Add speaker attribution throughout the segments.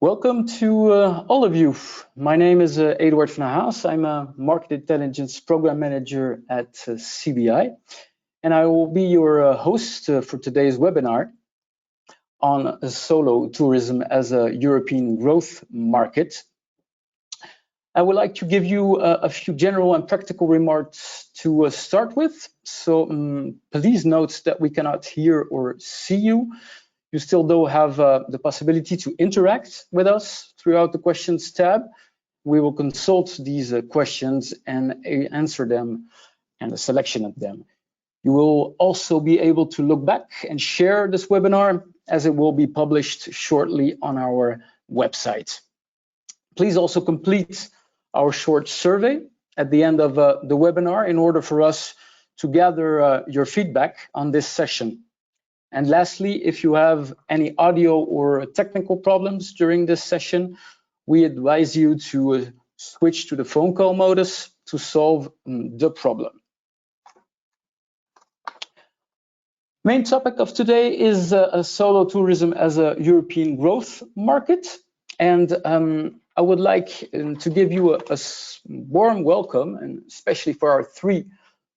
Speaker 1: Welcome to all of you. My name is Eduard van der Haas. I'm a Market Intelligence Program Manager at CBI, and I will be your host for today's webinar on solo tourism as a European growth market. I would like to give you a few general and practical remarks to start with. So please note that we cannot hear or see you. You still do have the possibility to interact with us throughout the questions tab. We will consult these questions and answer them and a selection of them. You will also be able to look back and share this webinar as it will be published shortly on our website. Please also complete our short survey at the end of the webinar in order for us to gather your feedback on this session. And lastly, if you have any audio or technical problems during this session, we advise you to switch to the phone call modus to solve the problem. Main topic of today is solo tourism as a European growth market. And I would like to give you a warm welcome, and especially for our three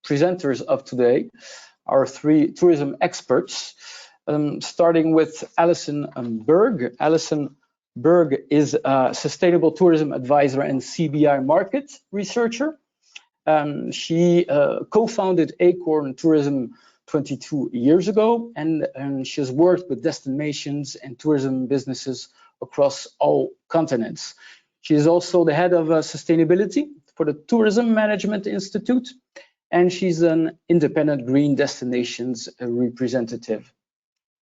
Speaker 1: presenters of today, our three tourism experts, starting with Alison Burgh. Alison Burgh is a sustainable tourism advisor and CBI market researcher. She co-founded Acorn Tourism 22 years ago, and she has worked with destinations and tourism businesses across all continents. She is also the head of sustainability for the Tourism Management Institute, and she's an independent green destinations representative.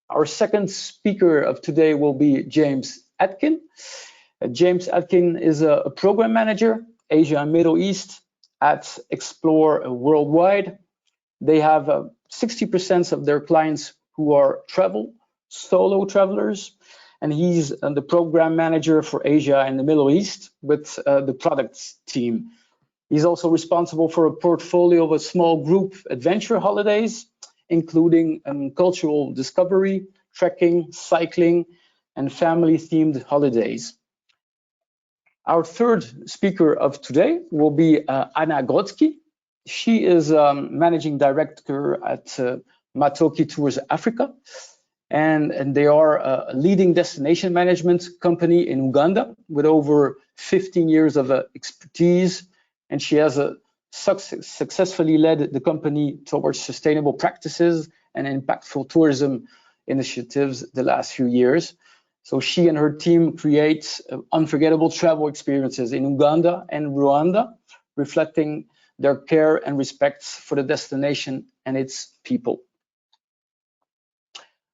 Speaker 1: Our second speaker of today will be James Adkin. James Adkin is a program manager, Asia and Middle East at Explore Worldwide. They have 60% of their clients who are solo travelers, and he's the program manager for Asia and the Middle East with the products team. He's also responsible for a portfolio of a small group adventure holidays, including cultural discovery, trekking, cycling, and family-themed holidays. Our third speaker of today will be Anna Grodzki. She is managing director at Matoke Tours Africa, and they are a leading destination management company in Uganda with over 15 years of expertise. And she has successfully led the company towards sustainable practices and impactful tourism initiatives the last few years. So she and her team create unforgettable travel experiences in Uganda and Rwanda, reflecting their care and respect for the destination and its people.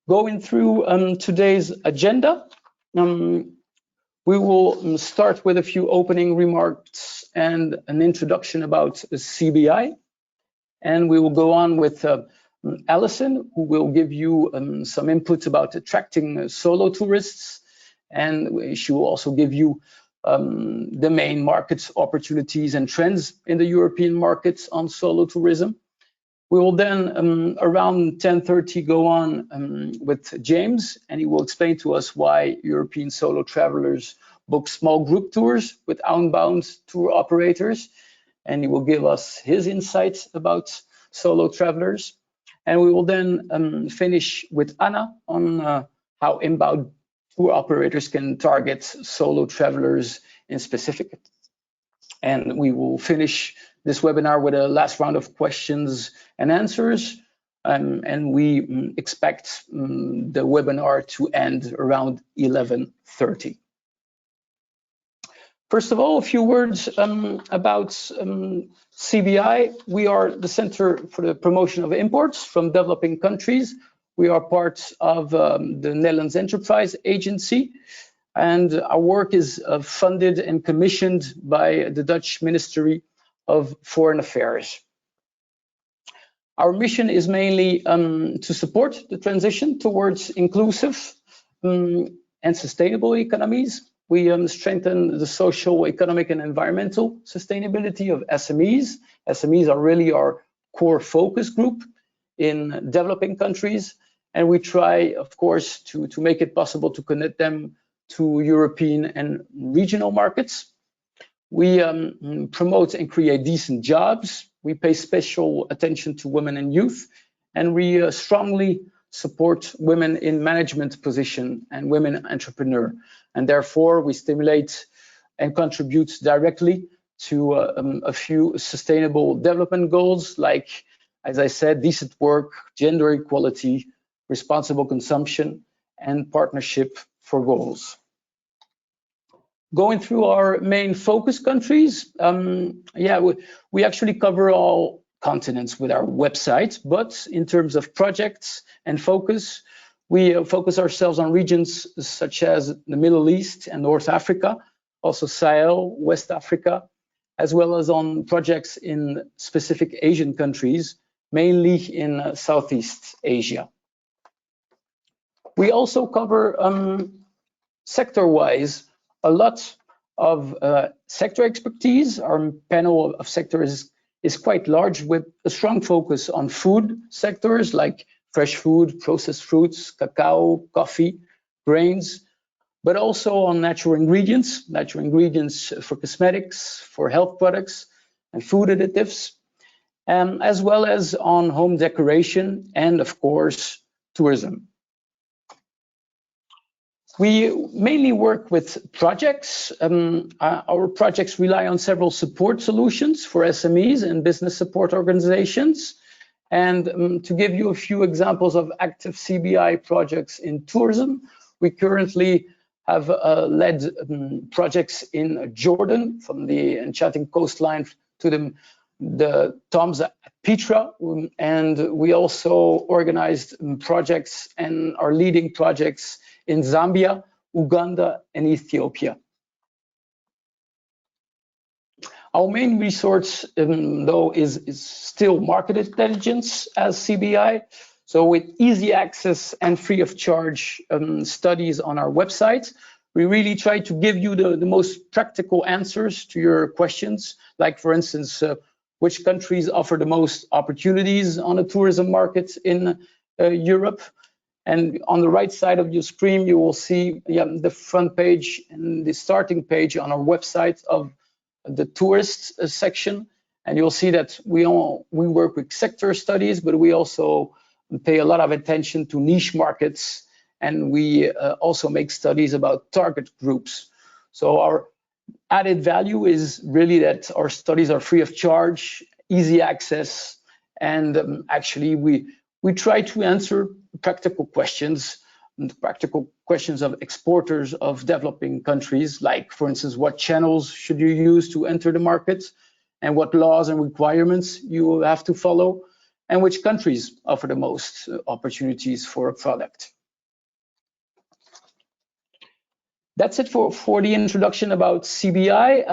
Speaker 1: Going through today's agenda, we will start with a few opening remarks and an introduction about CBI. And we will go on with Alison, who will give you some input about attracting solo tourists. And she will also give you the main market opportunities and trends in the European markets on solo tourism. We will then, around 10:30, go on with James, and he will explain to us why European solo travelers book small group tours with outbound tour operators, and he will give us his insights about solo travelers. And we will then finish with Anna on how inbound tour operators can target solo travelers in specific. And we will finish this webinar with a last round of questions and answers, and we expect the webinar to end around 11:30. First of all, a few words about CBI. We are the Center for the Promotion of Imports from Developing Countries. We are part of the Netherlands Enterprise Agency, and our work is funded and commissioned by the Dutch Ministry of Foreign Affairs. Our mission is mainly to support the transition towards inclusive and sustainable economies. We strengthen the social, economic, and environmental sustainability of SMEs. SMEs are really our core focus group in developing countries, and we try, of course, to make it possible to connect them to European and regional markets. We promote and create decent jobs. We pay special attention to women and youth, and we strongly support women in management position and women entrepreneur. And therefore, we stimulate and contribute directly to a few sustainable development goals, like, as I said, decent work, gender equality, responsible consumption, and partnership for goals. Going through our main focus countries, we actually cover all continents with our website, but in terms of projects and focus, we focus ourselves on regions such as the Middle East and North Africa, also Sahel, West Africa, as well as on projects in specific Asian countries, mainly in Southeast Asia. We also cover sector-wise a lot of sector expertise. Our panel of sectors is quite large, with a strong focus on food sectors like fresh food, processed fruits, cacao, coffee, grains, but also on natural ingredients for cosmetics, for health products and food additives, as well as on home decoration and, of course, tourism. We mainly work with projects. Our projects rely on several support solutions for SMEs and business support organizations. And to give you a few examples of active CBI projects in tourism, we currently have led projects in Jordan, from the enchanting coastline to the tombs at Petra, and we also organized projects and are leading projects in Zambia, Uganda, and Ethiopia. Our main resource, though, is still market intelligence as CBI. So with easy access and free of charge studies on our website, we really try to give you the most practical answers to your questions, like, for instance, which countries offer the most opportunities on the tourism market in Europe. And on the right side of your screen, you will see the front page and the starting page on our website of the tourist section. And you'll see that we work with sector studies, but we also pay a lot of attention to niche markets. And we also make studies about target groups. So our added value is really that our studies are free of charge, easy access, and actually we try to answer practical questions of exporters of developing countries, like, for instance, what channels should you use to enter the market, and what laws and requirements you have to follow, and which countries offer the most opportunities for a product. That's it for the introduction about CBI.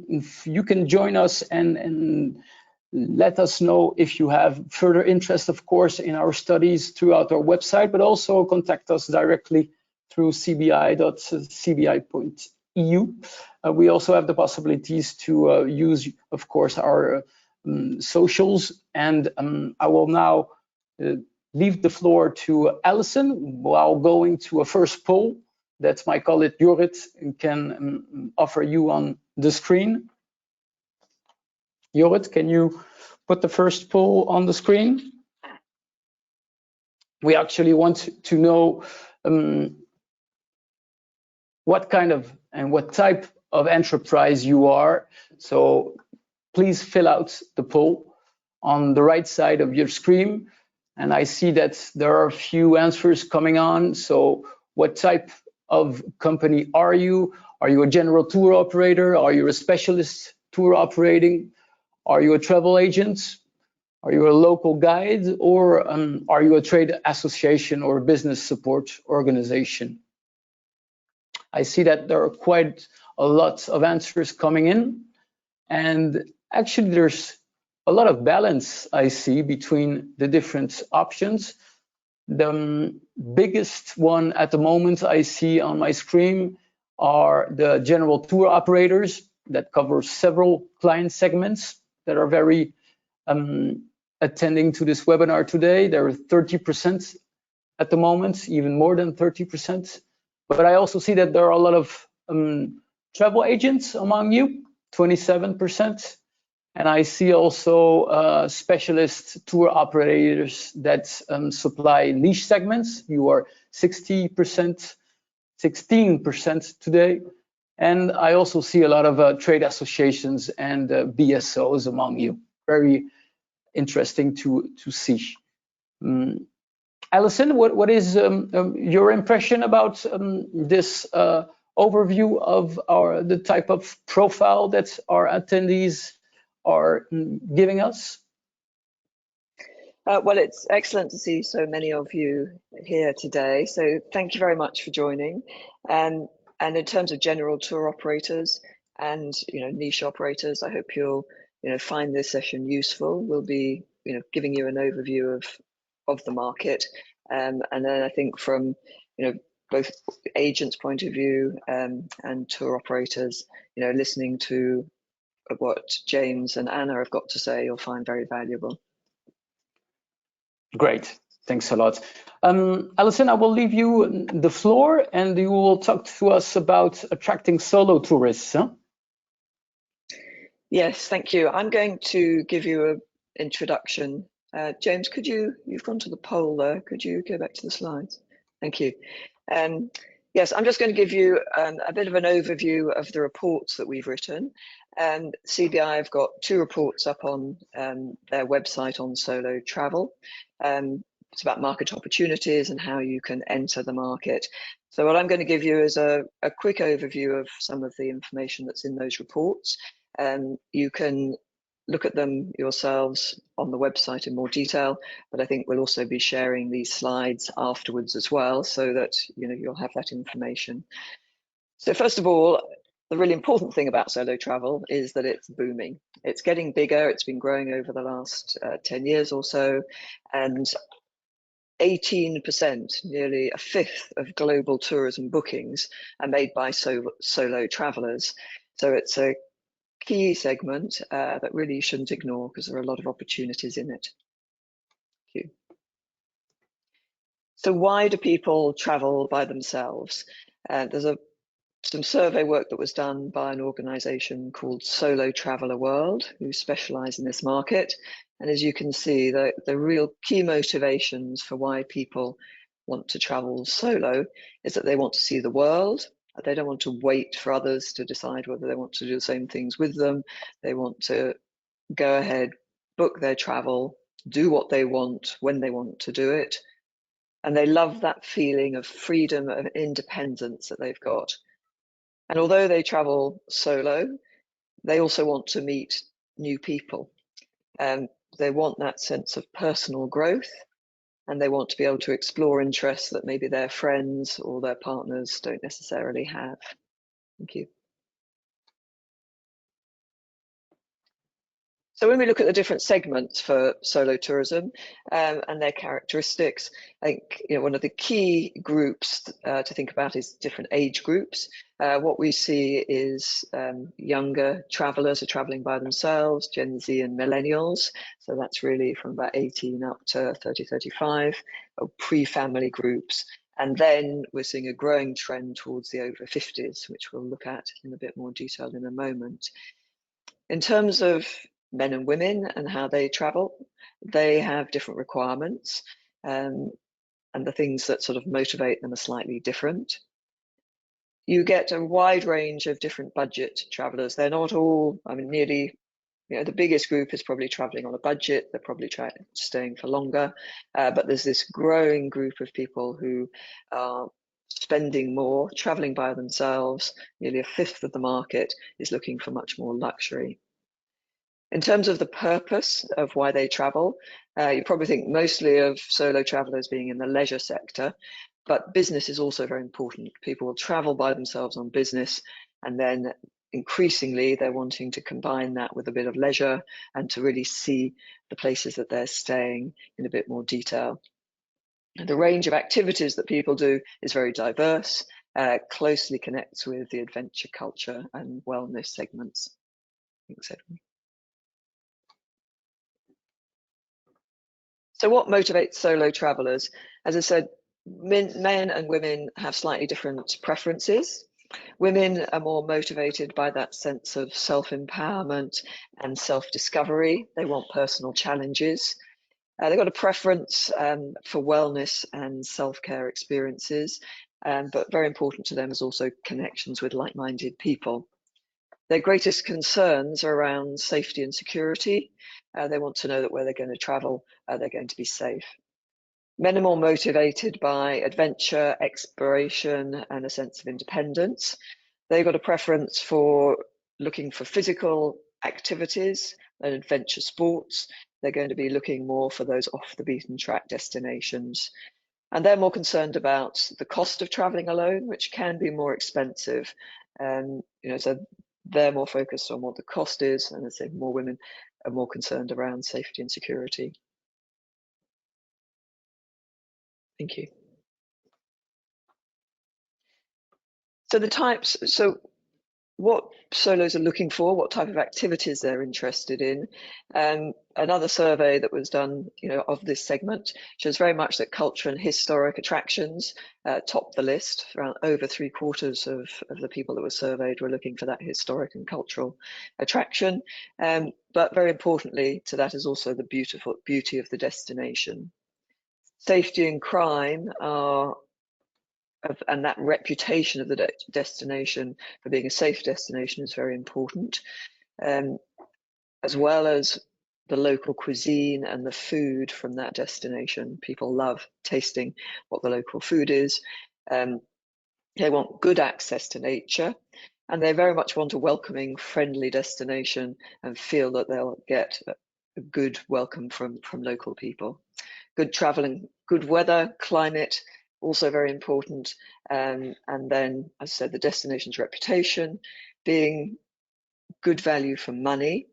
Speaker 1: If you can join us and let us know if you have further interest, of course, in our studies throughout our website, but also contact us directly through cbi.cbi.eu. We also have the possibilities to use, of course, our socials. And I will now leave the floor to Alison while going to a first poll that my colleague Jorrit can offer you on the screen. Jorrit, can you put the first poll on the screen? We actually want to know what kind of and what type of enterprise you are. So please fill out the poll on the right side of your screen. And I see that there are a few answers coming on. So what type of company are you? Are you a general tour operator? Are you a specialist tour operating? Are you a travel agent? Are you a local guide? Or are you a trade association or business support organization? I see that there are quite a lot of answers coming in. And actually, there's a lot of balance I see between the different options. The biggest one at the moment I see on my screen are the general tour operators that cover several client segments that are very attending to this webinar today. There are 30% at the moment, even more than 30%. But I also see that there are a lot of travel agents among you, 27%. And I see also specialist tour operators that supply niche segments. You are 60%, 16% today. And I also see a lot of trade associations and BSOs among you. Very interesting to see. Alison, what is your impression about this overview of the type of profile that our attendees are giving us?
Speaker 2: Well, it's excellent to see so many of you here today. So thank you very much for joining. And in terms of general tour operators and niche operators, I hope you'll find this session useful. We'll be giving you an overview of the market, and then I think from both agents' point of view and tour operators, listening to what James and Anna have got to say, you'll find very valuable.
Speaker 1: Great, thanks a lot. Alison, I will leave you the floor and you will talk to us about attracting solo tourists. Huh?
Speaker 2: Yes, thank you. I'm going to give you an introduction. James, you've gone to the poll there, could you go back to the slides? Thank you. Yes, I'm just going to give you a bit of an overview of the reports that we've written. CBI have got 2 reports up on their website on solo travel. It's about market opportunities and how you can enter the market. So what I'm going to give you is a quick overview of some of the information that's in those reports. You can look at them yourselves on the website in more detail, but I think we'll also be sharing these slides afterwards as well, so that you'll have that information. So first of all, the really important thing about solo travel is that it's booming. It's getting bigger. It's been growing over the last 10 years or so, and 18%, nearly a fifth of global tourism bookings are made by solo travelers. So it's a key segment that really you shouldn't ignore, because there are a lot of opportunities in it. Thank you. So why do people travel by themselves? There's some survey work that was done by an organization called Solo Traveller World, who specialize in this market. And as you can see, the real key motivations for why people want to travel solo is that they want to see the world. They don't want to wait for others to decide whether they want to do the same things with them. They want to go ahead, book their travel, do what they want when they want to do it. And they love that feeling of freedom and independence that they've got. And although they travel solo, they also want to meet new people. They want that sense of personal growth, and they want to be able to explore interests that maybe their friends or their partners don't necessarily have. Thank you. So when we look at the different segments for solo tourism and their characteristics, I think one of the key groups to think about is different age groups. What we see is younger travelers are traveling by themselves, Gen Z and millennials. So that's really from about 18 up to 30, 35, pre-family groups. And then we're seeing a growing trend towards the over 50s, which we'll look at in a bit more detail in a moment. In terms of men and women and how they travel, they have different requirements, and the things that sort of motivate them are slightly different. You get a wide range of different budget travelers. They're not all, nearly, the biggest group is probably traveling on a budget. They're probably staying for longer, but there's this growing group of people who are spending more, traveling by themselves. Nearly a fifth of the market is looking for much more luxury. In terms of the purpose of why they travel, you probably think mostly of solo travelers being in the leisure sector, but business is also very important. People will travel by themselves on business, and then increasingly they're wanting to combine that with a bit of leisure and to really see the places that they're staying in a bit more detail. And the range of activities that people do is very diverse, closely connects with the adventure culture and wellness segments. Thanks, Edwin. So what motivates solo travelers? As I said, men and women have slightly different preferences. Women are more motivated by that sense of self-empowerment and self-discovery. They want personal challenges. They've got a preference for wellness and self-care experiences, but very important to them is also connections with like-minded people. Their greatest concerns are around safety and security. They want to know that where they're going to travel, they're going to be safe. Men are more motivated by adventure, exploration, and a sense of independence. They've got a preference for looking for physical activities and adventure sports. They're going to be looking more for those off the beaten track destinations. And they're more concerned about the cost of traveling alone, which can be more expensive. So they're more focused on what the cost is, and as I say, more women are more concerned around safety and security. Thank you. So what solos are looking for, what type of activities they're interested in. Another survey that was done, of this segment shows very much that culture and historic attractions top the list. Around over 3/4 of the people that were surveyed were looking for that historic and cultural attraction. But very importantly to that is also the beauty of the destination. Safety and crime and that reputation of the destination for being a safe destination is very important, as well as the local cuisine and the food from that destination. People love tasting what the local food is. They want good access to nature, and they very much want a welcoming, friendly destination and feel that they'll get a good welcome from local people. Good traveling, good weather, climate, also very important. And then, as I said, the destination's reputation, being good value for money.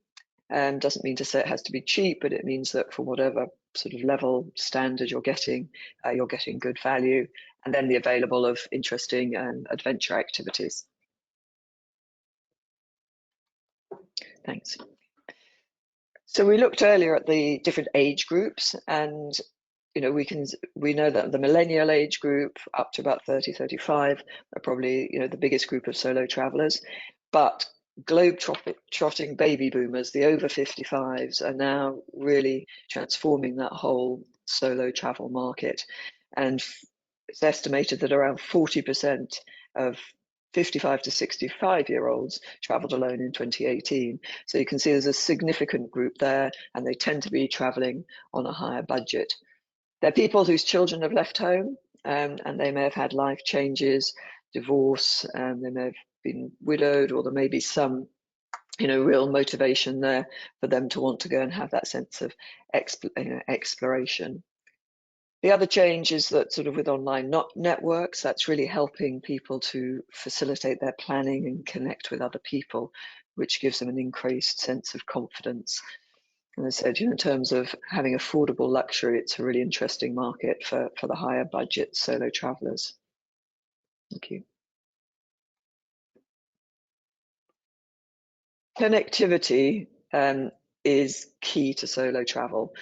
Speaker 2: Doesn't mean to say it has to be cheap, but it means that for whatever sort of level standard you're getting good value. And then the available of interesting adventure activities. Thanks. So we looked earlier at the different age groups, and we know that the millennial age group up to about 30, 35 are probably the biggest group of solo travelers, but globe-trotting baby boomers, the over 55s, are now really transforming that whole solo travel market. And it's estimated that around 40% of 55 to 65-year-olds traveled alone in 2018. So you can see there's a significant group there, and they tend to be traveling on a higher budget. They're people whose children have left home, and they may have had life changes, divorce, they may have been widowed, or there may be some real motivation there for them to want to go and have that sense of exploration. The other change is that sort of with online networks, that's really helping people to facilitate their planning and connect with other people, which gives them an increased sense of confidence. And as I said, in terms of having affordable luxury, it's a really interesting market for the higher budget solo travelers. Thank you. Connectivity is key to solo travel.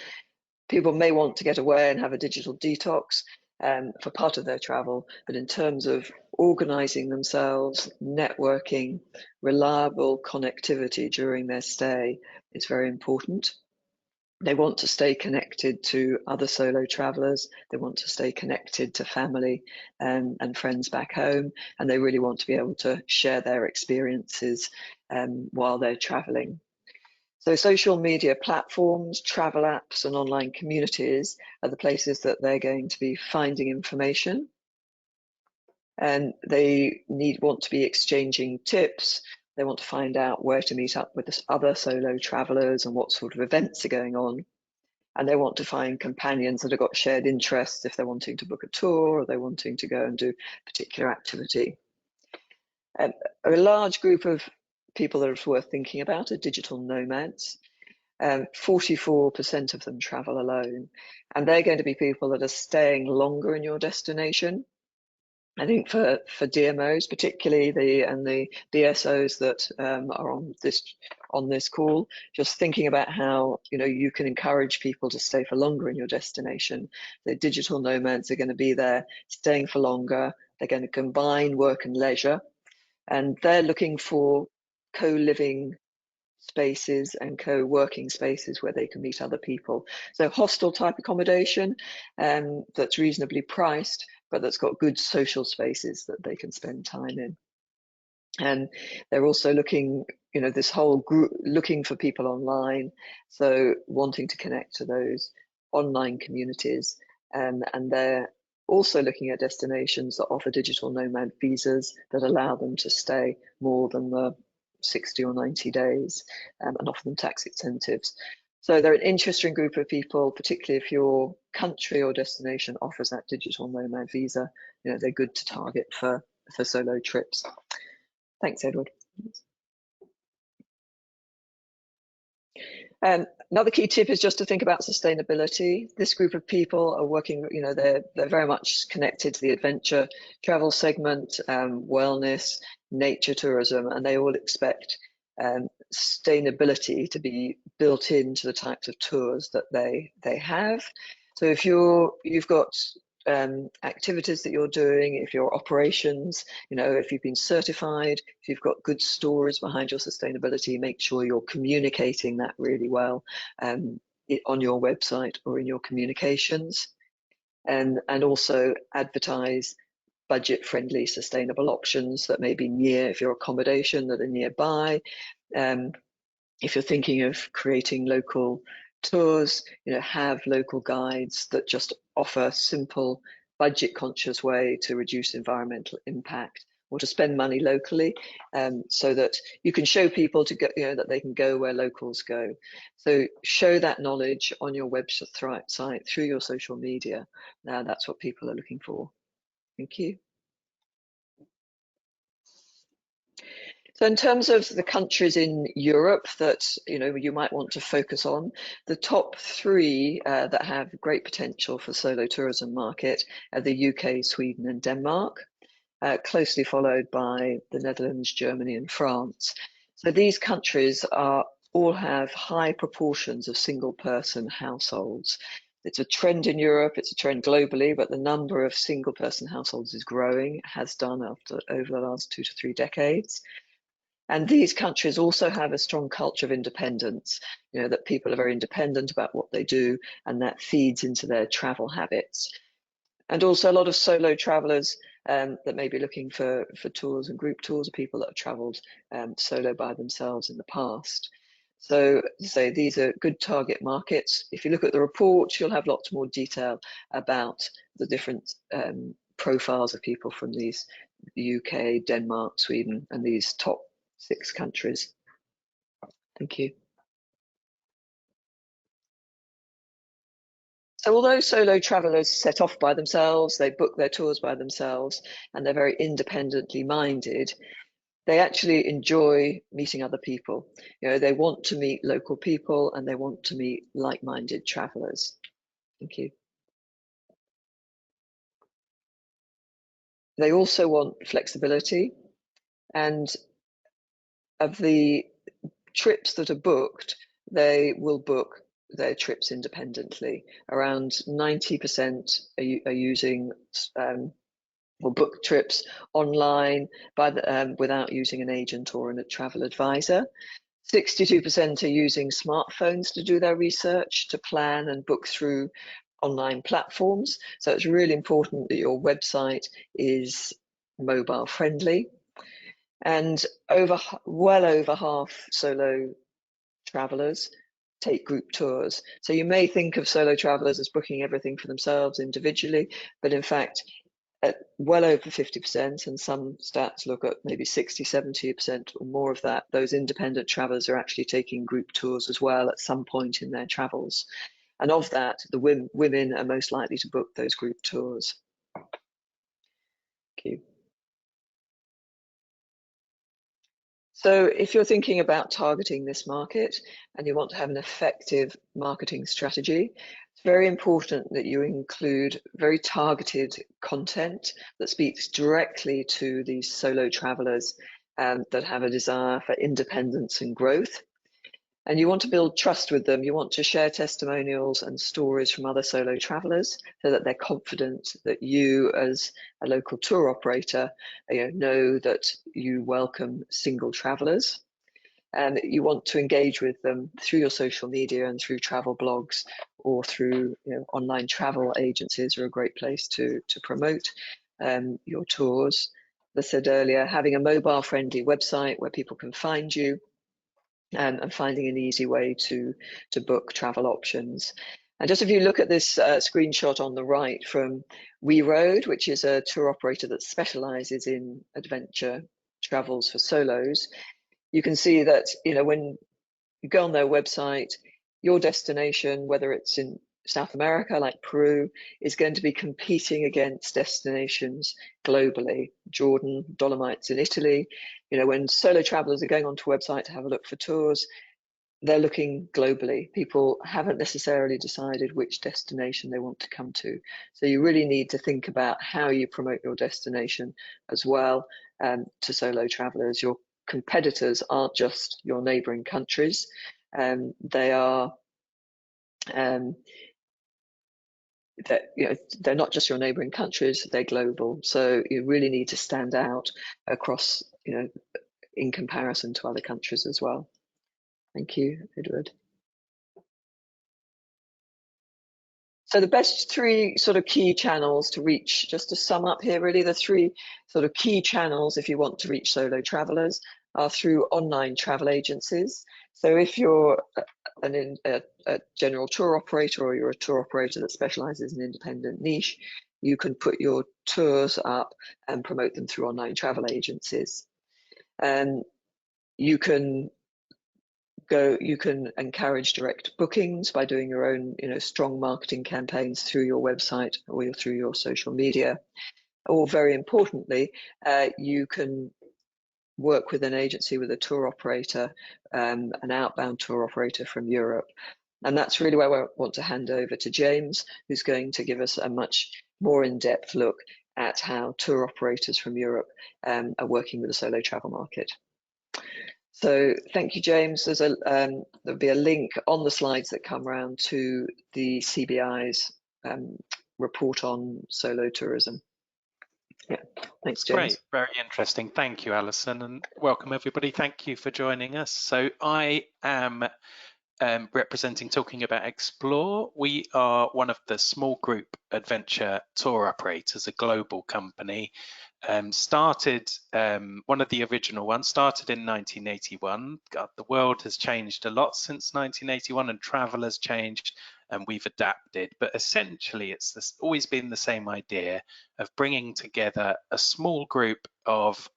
Speaker 2: People may want to get away and have a digital detox for part of their travel, but in terms of organizing themselves, networking, reliable connectivity during their stay is very important. They want to stay connected to other solo travelers. They want to stay connected to family and friends back home, and they really want to be able to share their experiences while they're traveling. So social media platforms, travel apps, and online communities are the places that they're going to be finding information. And they want to be exchanging tips. They want to find out where to meet up with other solo travelers and what sort of events are going on. And they want to find companions that have got shared interests if they're wanting to book a tour or they're wanting to go and do a particular activity. A large group of people that it's worth thinking about are digital nomads. 44% of them travel alone, and they're going to be people that are staying longer in your destination. I think for DMOs, particularly the BSOs that are on this call, just thinking about how you can encourage people to stay for longer in your destination. The digital nomads are going to be there, staying for longer. They're going to combine work and leisure, and they're looking for co-living spaces and co-working spaces where they can meet other people. So hostel type accommodation that's reasonably priced, but that's got good social spaces that they can spend time in. And they're also looking, this whole group looking for people online, so wanting to connect to those online communities. And they're also looking at destinations that offer digital nomad visas that allow them to stay more than the 60 or 90 days and offer them tax incentives. So they're an interesting group of people, particularly if your country or destination offers that digital nomad visa. They're good to target for solo trips. Thanks, Edward. Another key tip is just to think about sustainability. This group of people are working, they're very much connected to the adventure travel segment, wellness, nature tourism, and they all expect sustainability to be built into the types of tours that they have. So if you've got activities that you're doing, if your operations, if you've been certified, if you've got good stories behind your sustainability, make sure you're communicating that really well on your website or in your communications, and also advertise budget-friendly sustainable options that may be near, if your accommodation that are nearby. If you're thinking of creating local tours, have local guides that just offer simple, budget-conscious way to reduce environmental impact or to spend money locally, so that you can show people to go, that they can go where locals go. So show that knowledge on your website through your social media. Now that's what people are looking for. Thank you. So in terms of the countries in Europe that you might want to focus on, the top three that have great potential for solo tourism market are the UK, Sweden, and Denmark, closely followed by the Netherlands, Germany, and France. So these countries all have high proportions of single-person households. It's a trend in Europe, it's a trend globally, but the number of single-person households is growing, has done over the last 2 to 3 decades. And these countries also have a strong culture of independence, that people are very independent about what they do, and that feeds into their travel habits. And also a lot of solo travelers that may be looking for tours and group tours are people that have traveled solo by themselves in the past. So these are good target markets. If you look at the report, you'll have lots more detail about the different profiles of people from these UK, Denmark, Sweden, and these top 6 countries. Thank you. So although solo travelers set off by themselves, they book their tours by themselves, and they're very independently minded, they actually enjoy meeting other people. They want to meet local people and they want to meet like-minded travelers. Thank you. They also want flexibility, and of the trips that are booked, they will book their trips independently. Around 90% are using or book trips online without using an agent or a travel advisor. 62% are using smartphones to do their research, to plan and book through online platforms. So it's really important that your website is mobile friendly. And well over half solo travelers take group tours. So you may think of solo travelers as booking everything for themselves individually, but in fact, at well over 50%, and some stats look at maybe 60, 70% or more of that, those independent travelers are actually taking group tours as well at some point in their travels. And of that, the women are most likely to book those group tours. Thank you. So if you're thinking about targeting this market and you want to have an effective marketing strategy, It's very important that you include very targeted content that speaks directly to these solo travelers that have a desire for independence and growth. And you want to build trust with them. You want to share testimonials and stories from other solo travelers so that they're confident that you, as a local tour operator, know that you welcome single travelers. And you want to engage with them through your social media and through travel blogs, or through online travel agencies are a great place to promote your tours. As I said earlier, having a mobile friendly website where people can find you, and finding an easy way to book travel options. And just if you look at this screenshot on the right from We Road, which is a tour operator that specializes in adventure travels for solos, you can see that when you go on their website, your destination, whether it's in South America like Peru, is going to be competing against destinations globally. Jordan, Dolomites in Italy. When solo travelers are going onto a website to have a look for tours, they're looking globally. People haven't necessarily decided which destination they want to come to. So you really need to think about how you promote your destination as well to solo travelers. Your competitors aren't just your neighboring countries. They are they're not just your neighboring countries, they're global. So you really need to stand out across, in comparison to other countries as well. Thank you, Edward. So the best three sort of key channels to reach, just to sum up here, really the three sort of key channels if you want to reach solo travelers are through online travel agencies. So if you're a general tour operator, or you're a tour operator that specializes in independent niche, you can put your tours up and promote them through online travel agencies. And you can encourage direct bookings by doing your own, strong marketing campaigns through your website or through your social media. Or very importantly, you can work with an agency, with a tour operator, an outbound tour operator from Europe. And that's really where I want to hand over to James, who's going to give us a much more in-depth look at how tour operators from Europe are working with the solo travel market. So thank you, James. There'll be a link on the slides that come around to the CBI's report on solo tourism. Yeah, thanks, James.
Speaker 3: Great, very interesting. Thank you, Alison, and welcome everybody. Thank you for joining us. So I am talking about Explore. We are one of the small group adventure tour operators, a global company. Started one of the original ones, started in 1981. God, the world has changed a lot since 1981, and travel has changed, and we've adapted. But essentially, it's always been the same idea of bringing together a small group of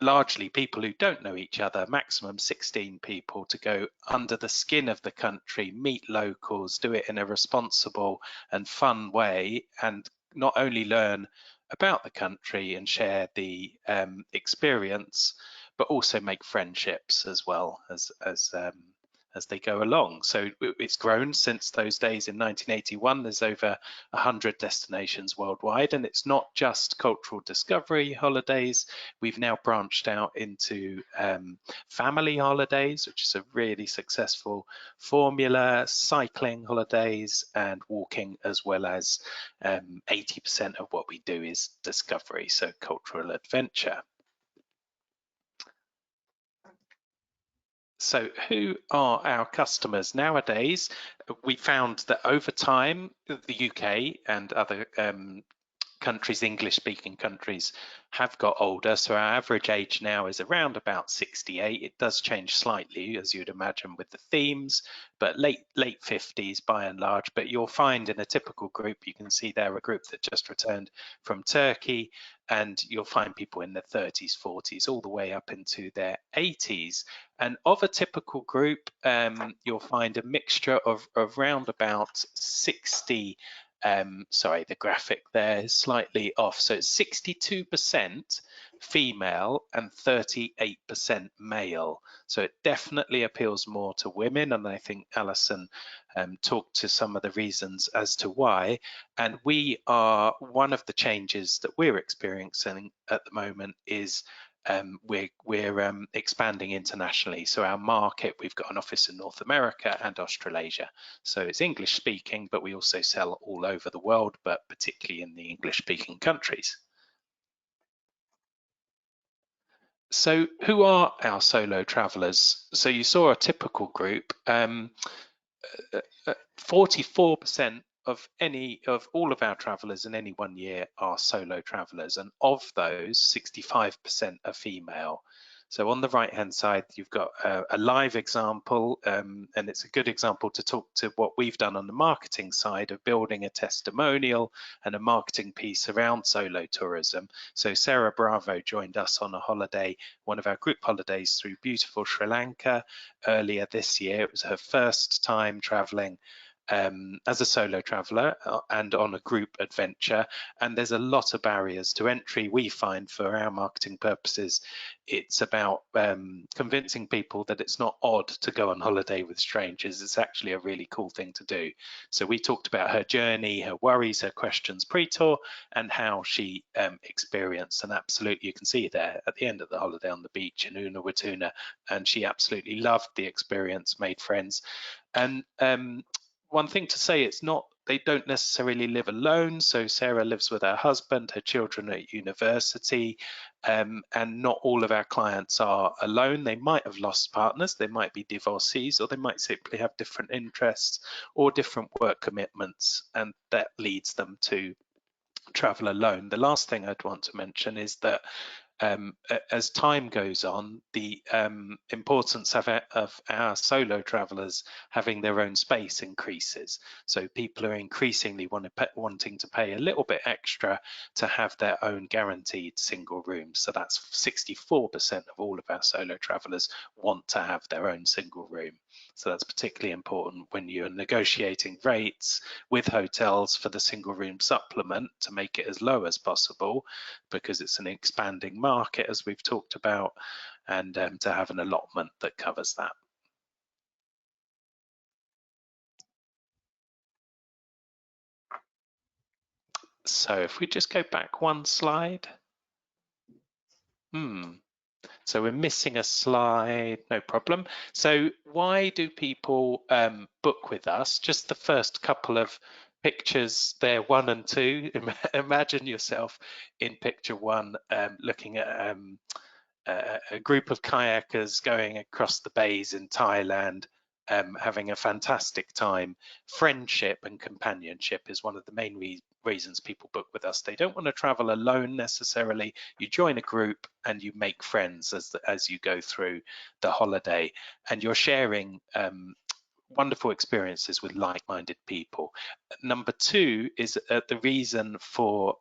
Speaker 3: largely people who don't know each other, maximum 16 people, to go under the skin of the country, meet locals, do it in a responsible and fun way, and not only learn about the country and share the experience, but also make friendships as well as they go along. So it's grown since those days in 1981. There's over 100 destinations worldwide, and it's not just cultural discovery holidays. We've now branched out into family holidays, which is a really successful formula, cycling holidays, and walking, as well as 80% of what we do is discovery, so cultural adventure. So who are our customers nowadays? We found that over time, the UK and other countries, English-speaking countries, have got older. So our average age now is around about 68. It does change slightly, as you'd imagine, with the themes, but late 50s by and large. But you'll find in a typical group, you can see there a group that just returned from Turkey, and you'll find people in their 30s, 40s, all the way up into their 80s. And of a typical group, you'll find a mixture of around about 60 sorry, the graphic there is slightly off. So it's 62% female and 38% male. So it definitely appeals more to women. And I think Alison talked to some of the reasons as to why. And one of the changes that we're experiencing at the moment is we're expanding internationally. So our market, we've got an office in North America and Australasia. So it's English speaking, but we also sell all over the world, but particularly in the English speaking countries. So who are our solo travelers? So you saw a typical group. 44% of all of our travelers in any one year are solo travelers, and of those 65% are female. So on the right hand side you've got a live example, and it's a good example to talk to what we've done on the marketing side of building a testimonial and a marketing piece around solo tourism. So Sarah Bravo joined us on a holiday, one of our group holidays through beautiful Sri Lanka earlier this year. It was her first time traveling as a solo traveler and on a group adventure, and there's a lot of barriers to entry. We find for our marketing purposes it's about convincing people that it's not odd to go on holiday with strangers. It's actually a really cool thing to do. So we talked about her journey, her worries, her questions pre-tour, and how she experienced, and absolutely you can see there at the end of the holiday on the beach in Unawatuna, and she absolutely loved the experience, made friends. And one thing to say, they don't necessarily live alone. So Sarah lives with her husband, her children at university, and not all of our clients are alone. They might have lost partners, they might be divorcees, or they might simply have different interests or different work commitments, and that leads them to travel alone. The last thing I'd want to mention is that as time goes on, the importance of our solo travelers having their own space increases. So people are increasingly wanting to pay a little bit extra to have their own guaranteed single room. So that's 64% of all of our solo travelers want to have their own single room. So that's particularly important when you're negotiating rates with hotels for the single room supplement to make it as low as possible, because it's an expanding market, as we've talked about, and to have an allotment that covers that. So if we just go back one slide. So we're missing a slide, no problem. So why do people book with us? Just the first couple of pictures there, 1 and 2. Imagine yourself in picture 1 looking at a group of kayakers going across the bays in Thailand, having a fantastic time. Friendship and companionship is one of the main reasons people book with us. They don't want to travel alone necessarily. You join a group and you make friends as you go through the holiday, and you're sharing wonderful experiences with like-minded people. Number 2 is the reason for,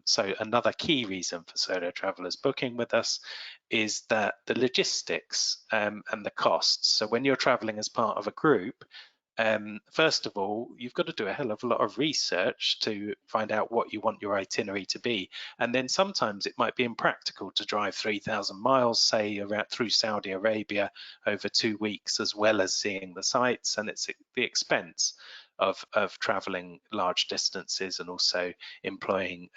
Speaker 3: so another key reason for solo travelers booking with us is that the logistics and the costs. So when you're traveling as part of a group, first of all, you've got to do a hell of a lot of research to find out what you want your itinerary to be. And then sometimes it might be impractical to drive 3,000 miles, say, through Saudi Arabia over 2 weeks, as well as seeing the sights. And it's the expense of traveling large distances and also employing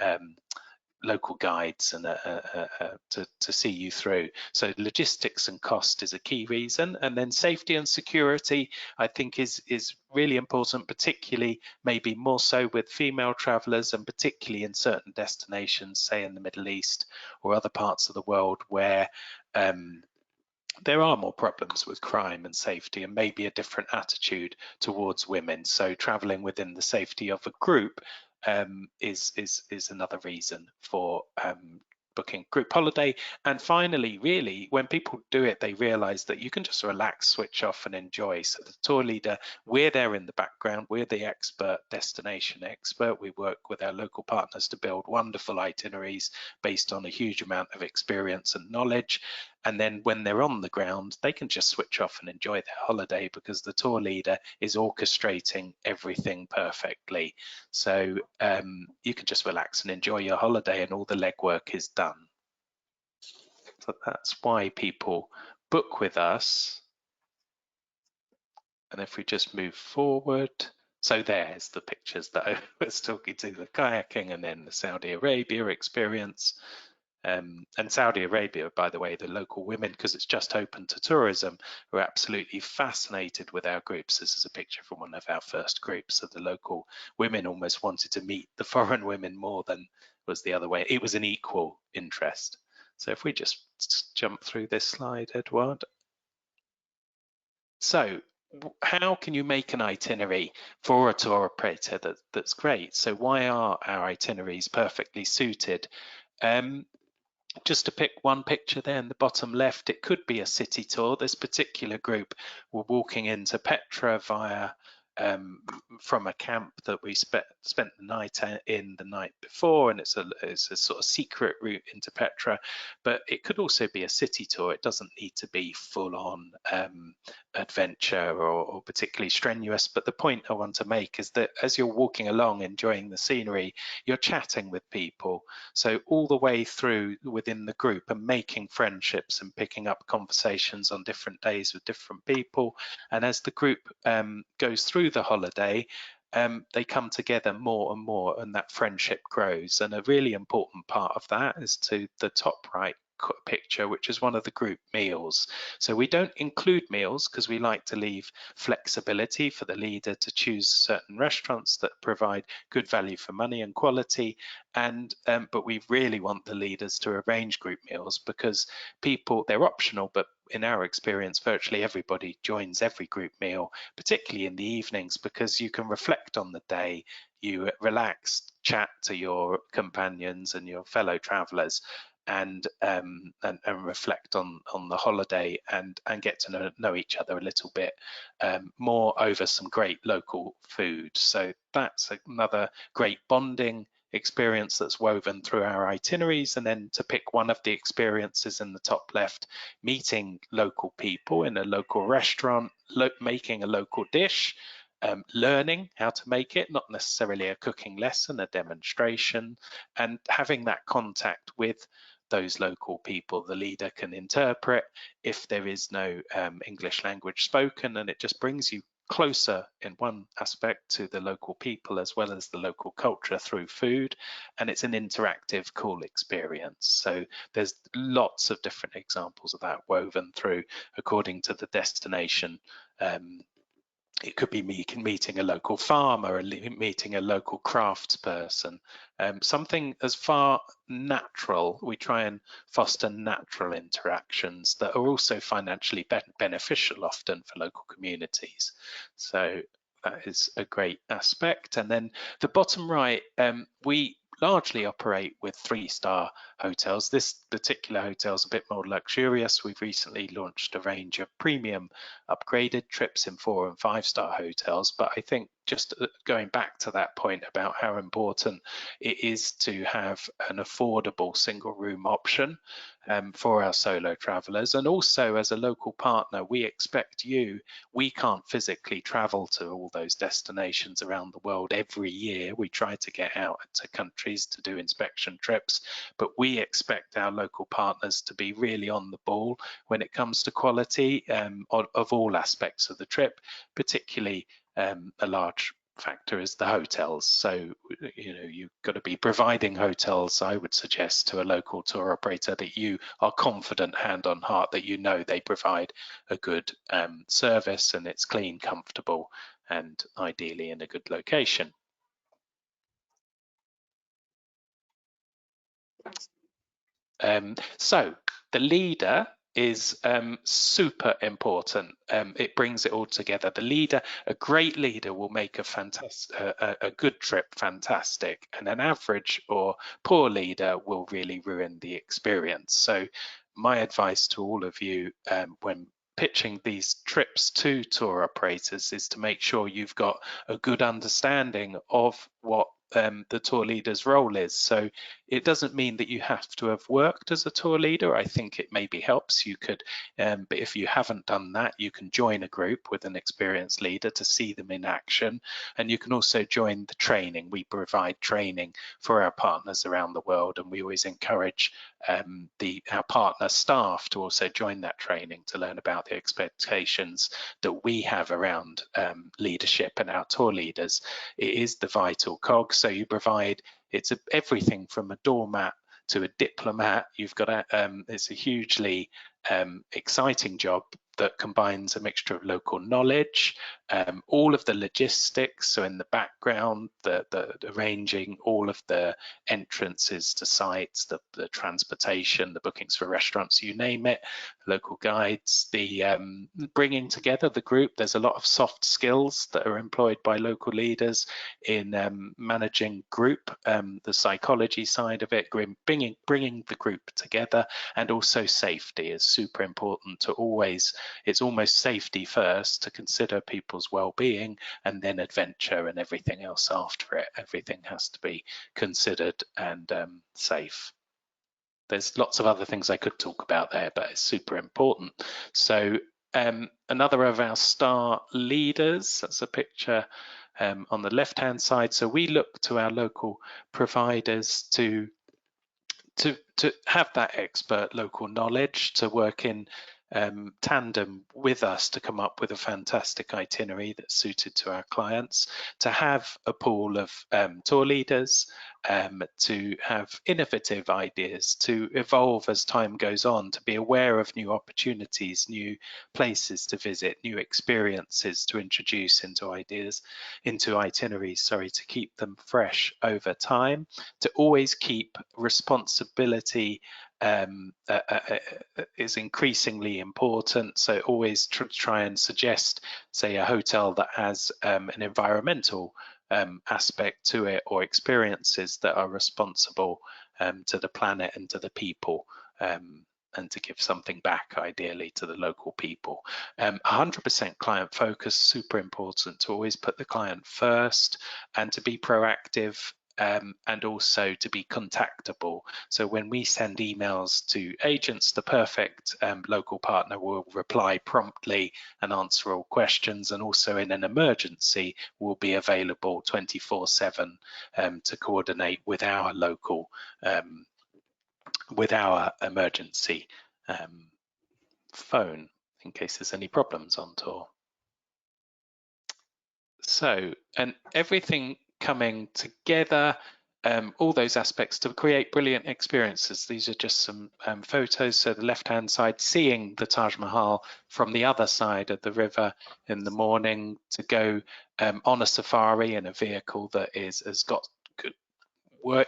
Speaker 3: local guides and to see you through. So logistics and cost is a key reason, and then safety and security I think is really important, particularly maybe more so with female travelers, and particularly in certain destinations, say in the Middle East or other parts of the world where there are more problems with crime and safety, and maybe a different attitude towards women. So traveling within the safety of a group is another reason for booking group holiday. And finally, really, when people do it, they realize that you can just relax, switch off and enjoy. So the tour leader, we're there in the background, we're the expert, destination expert. We work with our local partners to build wonderful itineraries based on a huge amount of experience and knowledge. And then when they're on the ground, they can just switch off and enjoy their holiday because the tour leader is orchestrating everything perfectly. So you can just relax and enjoy your holiday, and all the legwork is done. So that's why people book with us. And if we just move forward, so there's the pictures that I was talking to, the kayaking and then the Saudi Arabia experience. And Saudi Arabia, by the way, the local women, because it's just open to tourism, are absolutely fascinated with our groups. This is a picture from one of our first groups. So the local women almost wanted to meet the foreign women more than was the other way. It was an equal interest. So if we just jump through this slide, Edward. So how can you make an itinerary for a tour operator that's great? So why are our itineraries perfectly suited? Just to pick one picture there in the bottom left, it could be a city tour. This particular group were walking into Petra via from a camp that we spent the night in the night before, and it's a sort of secret route into Petra. But it could also be a city tour. It doesn't need to be full on adventure or particularly strenuous. But the point I want to make is that as you're walking along enjoying the scenery, you're chatting with people. So all the way through within the group and making friendships and picking up conversations on different days with different people. And as the group goes through the holiday, they come together more and more, and that friendship grows. And a really important part of that is to the top right picture, which is one of the group meals. So we don't include meals because we like to leave flexibility for the leader to choose certain restaurants that provide good value for money and quality. And but we really want the leaders to arrange group meals because people, they're optional, but in our experience, virtually everybody joins every group meal, particularly in the evenings, because you can reflect on the day, you relax, chat to your companions and your fellow travelers, and reflect on the holiday and get to know each other a little bit more over some great local food. So that's another great bonding experience that's woven through our itineraries. And then to pick one of the experiences in the top left, meeting local people in a local restaurant, making a local dish, learning how to make it, not necessarily a cooking lesson, a demonstration, and having that contact with those local people. The leader can interpret if there is no English language spoken, and it just brings you closer in one aspect to the local people as well as the local culture through food, and it's an interactive, cool experience. So there's lots of different examples of that woven through according to the destination. It could be meeting a local farmer, or meeting a local craftsperson, something as far natural. We try and foster natural interactions that are also financially beneficial often for local communities. So that is a great aspect. And then the bottom right, we largely operate with 3-star hotels. This particular hotel is a bit more luxurious. We've recently launched a range of premium upgraded trips in 4- and 5-star hotels. But I think just going back to that point about how important it is to have an affordable single room option for our solo travelers. And also as a local partner, we expect we can't physically travel to all those destinations around the world every year. We try to get out to countries to do inspection trips, but we expect our local partners to be really on the ball when it comes to quality of all aspects of the trip, particularly a large factor is the hotels. So you've got to be providing hotels, I would suggest, to a local tour operator that you are confident hand on heart that they provide a good service, and it's clean, comfortable, and ideally in a good location. So the leader is super important. It brings it all together. The leader, a great leader, will make a good trip fantastic, and an average or poor leader will really ruin the experience. So my advice to all of you when pitching these trips to tour operators is to make sure you've got a good understanding of what the tour leader's role is. So it doesn't mean that you have to have worked as a tour leader. I think it maybe helps. You could, but if you haven't done that, you can join a group with an experienced leader to see them in action. And you can also join the training. We provide training for our partners around the world, and we always encourage our partner staff to also join that training to learn about the expectations that we have around leadership and our tour leaders. It is the vital cog. So you provide, it's everything from a doormat to a diplomat. You've got it's a hugely exciting job that combines a mixture of local knowledge, all of the logistics, so in the background, the arranging all of the entrances to sites, the transportation, the bookings for restaurants, you name it, local guides, the bringing together the group. There's a lot of soft skills that are employed by local leaders in managing group, the psychology side of it, bringing the group together, and also safety is super important to always, it's almost safety first to consider people's well-being, and then adventure and everything else after it. Everything has to be considered and safe. There's lots of other things I could talk about there, but it's super important. So another of our star leaders, that's a picture on the left-hand side. So we look to our local providers to have that expert local knowledge, to work in tandem with us to come up with a fantastic itinerary that's suited to our clients, to have a pool of tour leaders, to have innovative ideas, to evolve as time goes on, to be aware of new opportunities, new places to visit, new experiences to introduce into itineraries, sorry, to keep them fresh over time, to always keep responsibility is increasingly important. So always try and suggest, say, a hotel that has an environmental aspect to it, or experiences that are responsible to the planet and to the people, and to give something back, ideally, to the local people. 100% client focus, super important to always put the client first, and to be proactive, and also to be contactable. So when we send emails to agents, the perfect local partner will reply promptly and answer all questions, and also in an emergency will be available 24/7 to coordinate with our local, with our emergency phone in case there's any problems on tour. So, and everything coming together, all those aspects to create brilliant experiences. These are just some photos. So the left-hand side, seeing the Taj Mahal from the other side of the river in the morning, to go on a safari in a vehicle that has got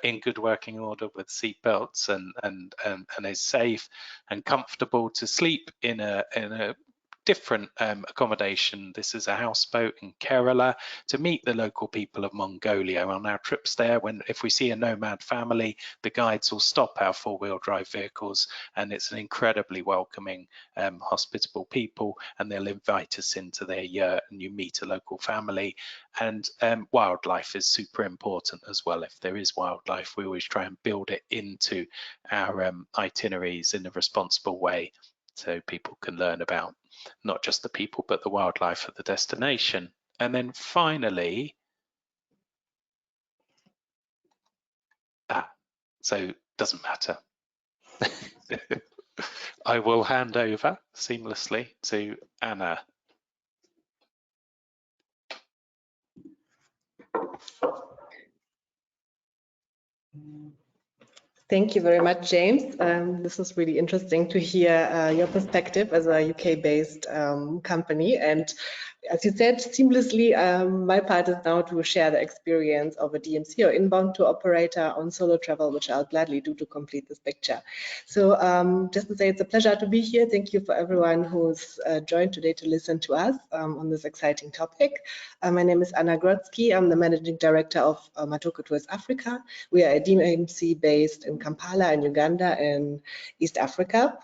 Speaker 3: in good working order with seat belts and is safe and comfortable, to sleep in a different accommodation. This is a houseboat in Kerala, to meet the local people of Mongolia on our trips there. If we see a nomad family, the guides will stop our four-wheel drive vehicles, and it's an incredibly welcoming, hospitable people, and they'll invite us into their yurt, and you meet a local family. And wildlife is super important as well. If there is wildlife, we always try and build it into our itineraries in a responsible way, so people can learn about not just the people, but the wildlife of the destination. And then finally, so doesn't matter. I will hand over seamlessly to Anna.
Speaker 4: Thank you very much, James. This is really interesting to hear your perspective as a UK-based company. And as you said, seamlessly, my part is now to share the experience of a DMC or inbound tour operator on solo travel, which I'll gladly do to complete this picture. So just to say, it's a pleasure to be here. Thank you for everyone who's joined today to listen to us on this exciting topic. My name is Anna Grodzki. I'm the Managing Director of Matoke Tours Africa. We are a DMC based in Kampala in Uganda in East Africa.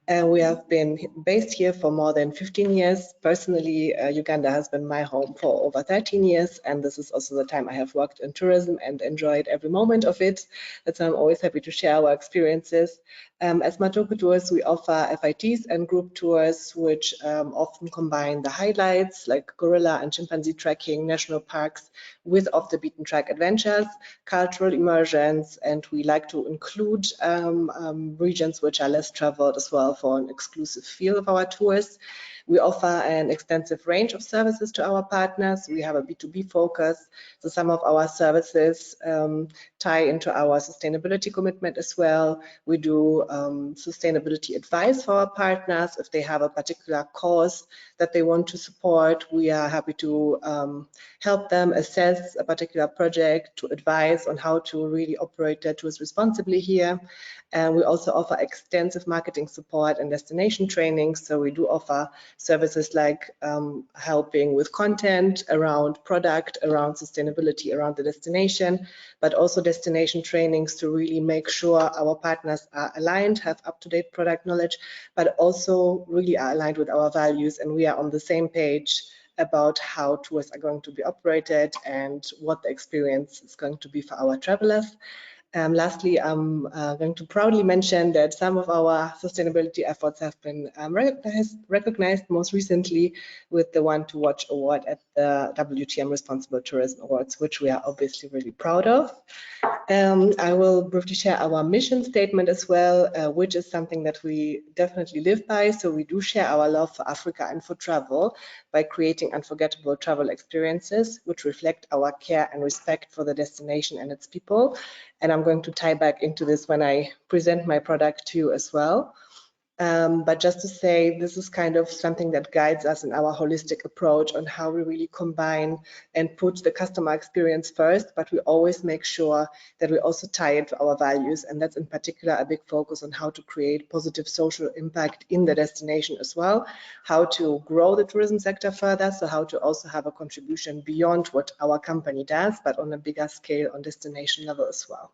Speaker 4: We have been based here for more than 15 years. Personally, Uganda has been my home for over 13 years, and this is also the time I have worked in tourism and enjoyed every moment of it. That's why I'm always happy to share our experiences. As Matoke Tours, we offer FITs and group tours, which often combine the highlights like gorilla and chimpanzee trekking, national parks, with off-the-beaten-track adventures, cultural immersions, and we like to include regions which are less traveled as well for an exclusive feel of our tours. We offer an extensive range of services to our partners. We have a B2B focus, so some of our services tie into our sustainability commitment as well. We do sustainability advice for our partners. If they have a particular cause that they want to support, we are happy to help them assess a particular project, to advise on how to really operate their tours responsibly here. And we also offer extensive marketing support and destination training. So we do offer services like helping with content around product, around sustainability, around the destination, but also destination trainings to really make sure our partners are aligned, have up-to-date product knowledge, but also really are aligned with our values, and we are on the same page about how tours are going to be operated and what the experience is going to be for our travelers. Lastly, I'm going to proudly mention that some of our sustainability efforts have been recognized most recently with the One to Watch award at the WTM Responsible Tourism Awards, which we are obviously really proud of. I will briefly share our mission statement as well, which is something that we definitely live by. So we do share our love for Africa and for travel by creating unforgettable travel experiences, which reflect our care and respect for the destination and its people. And I'm going to tie back into this when I present my product to you as well. But just to say, this is kind of something that guides us in our holistic approach on how we really combine and put the customer experience first, but we always make sure that we also tie it to our values. And that's in particular a big focus on how to create positive social impact in the destination as well, how to grow the tourism sector further, so how to also have a contribution beyond what our company does, but on a bigger scale on destination level as well.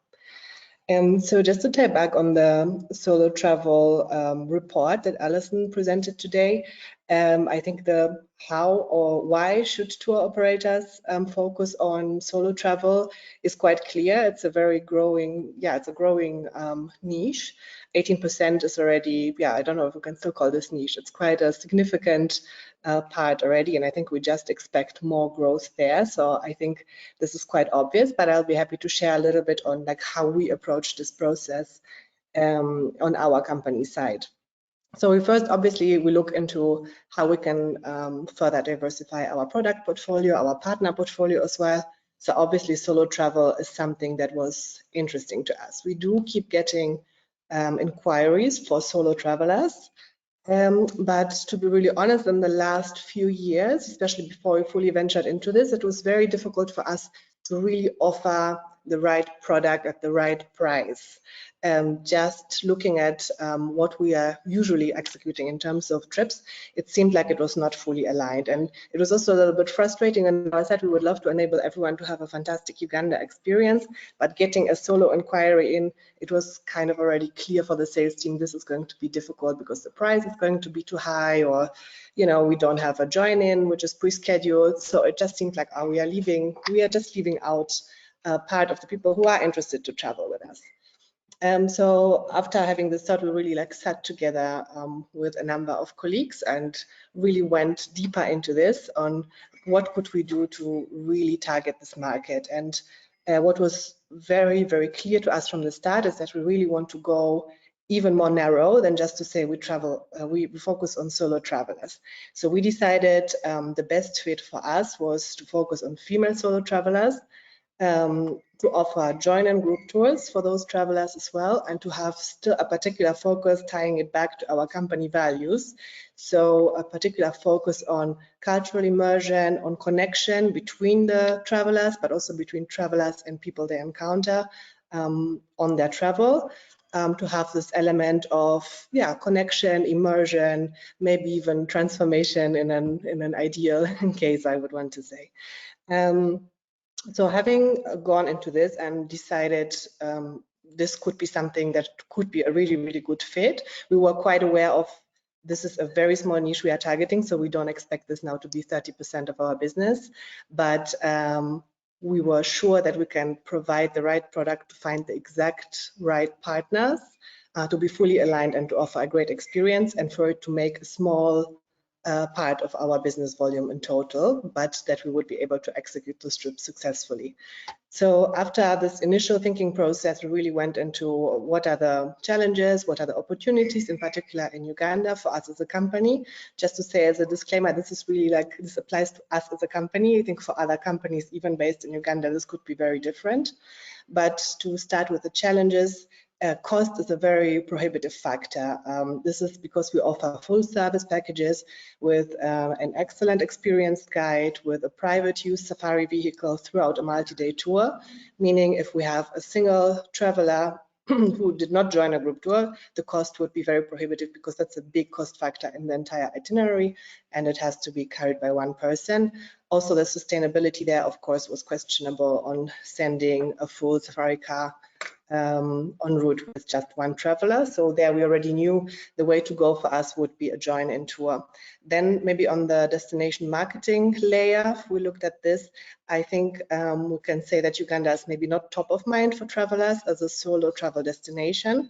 Speaker 4: So just to tie back on the solo travel report that Alison presented today, I think the how or why should tour operators focus on solo travel is quite clear. It's a very growing, it's a growing niche. 18% is already, I don't know if we can still call this niche. It's quite a significant part already, and I think we just expect more growth there. So I think this is quite obvious, but I'll be happy to share a little bit on like how we approach this process on our company side. So obviously we look into how we can further diversify our product portfolio, our partner portfolio as well. So obviously solo travel is something that was interesting to us. We do keep getting inquiries for solo travelers. But to be really honest, in the last few years, especially before we fully ventured into this, it was very difficult for us to really offer the right product at the right price. Just looking at what we are usually executing in terms of trips, it seemed like it was not fully aligned. And it was also a little bit frustrating. And I said we would love to enable everyone to have a fantastic Uganda experience, but getting a solo inquiry in, it was kind of already clear for the sales team this is going to be difficult because the price is going to be too high, or we don't have a join-in which is pre-scheduled. So it just seemed like we are just leaving out part of the people who are interested to travel with us. So after having this thought, we really sat together with a number of colleagues and really went deeper into this on what could we do to really target this market. And what was very, very clear to us from the start is that we really want to go even more narrow than just to say we focus on solo travelers. So we decided the best fit for us was to focus on female solo travelers, to offer join and group tours for those travelers as well, and to have still a particular focus tying it back to our company values. So a particular focus on cultural immersion, on connection between the travelers, but also between travelers and people they encounter on their travel. To have this element of connection, immersion, maybe even transformation in an ideal case, I would want to say. So having gone into this and decided this could be something that could be a really, really good fit. We were quite aware of this is a very small niche we are targeting, so we don't expect this now to be 30% of our business, but we were sure that we can provide the right product to find the exact right partners to be fully aligned and to offer a great experience, and for it to make a small part of our business volume in total, but that we would be able to execute this trip successfully. So after this initial thinking process, we really went into what are the challenges, what are the opportunities, in particular in Uganda for us as a company. Just to say as a disclaimer, this is really like, this applies to us as a company. I think for other companies, even based in Uganda, this could be very different. But to start with the challenges, cost is a very prohibitive factor. This is because we offer full service packages with an excellent experienced guide with a private use safari vehicle throughout a multi-day tour, meaning if we have a single traveler who did not join a group tour, the cost would be very prohibitive because that's a big cost factor in the entire itinerary and it has to be carried by one person. Also, the sustainability there, of course, was questionable on sending a full safari car en route with just one traveler. So there we already knew the way to go for us would be a join-in tour. Then maybe on the destination marketing layer, if we looked at this, I think we can say that Uganda is maybe not top of mind for travelers as a solo travel destination.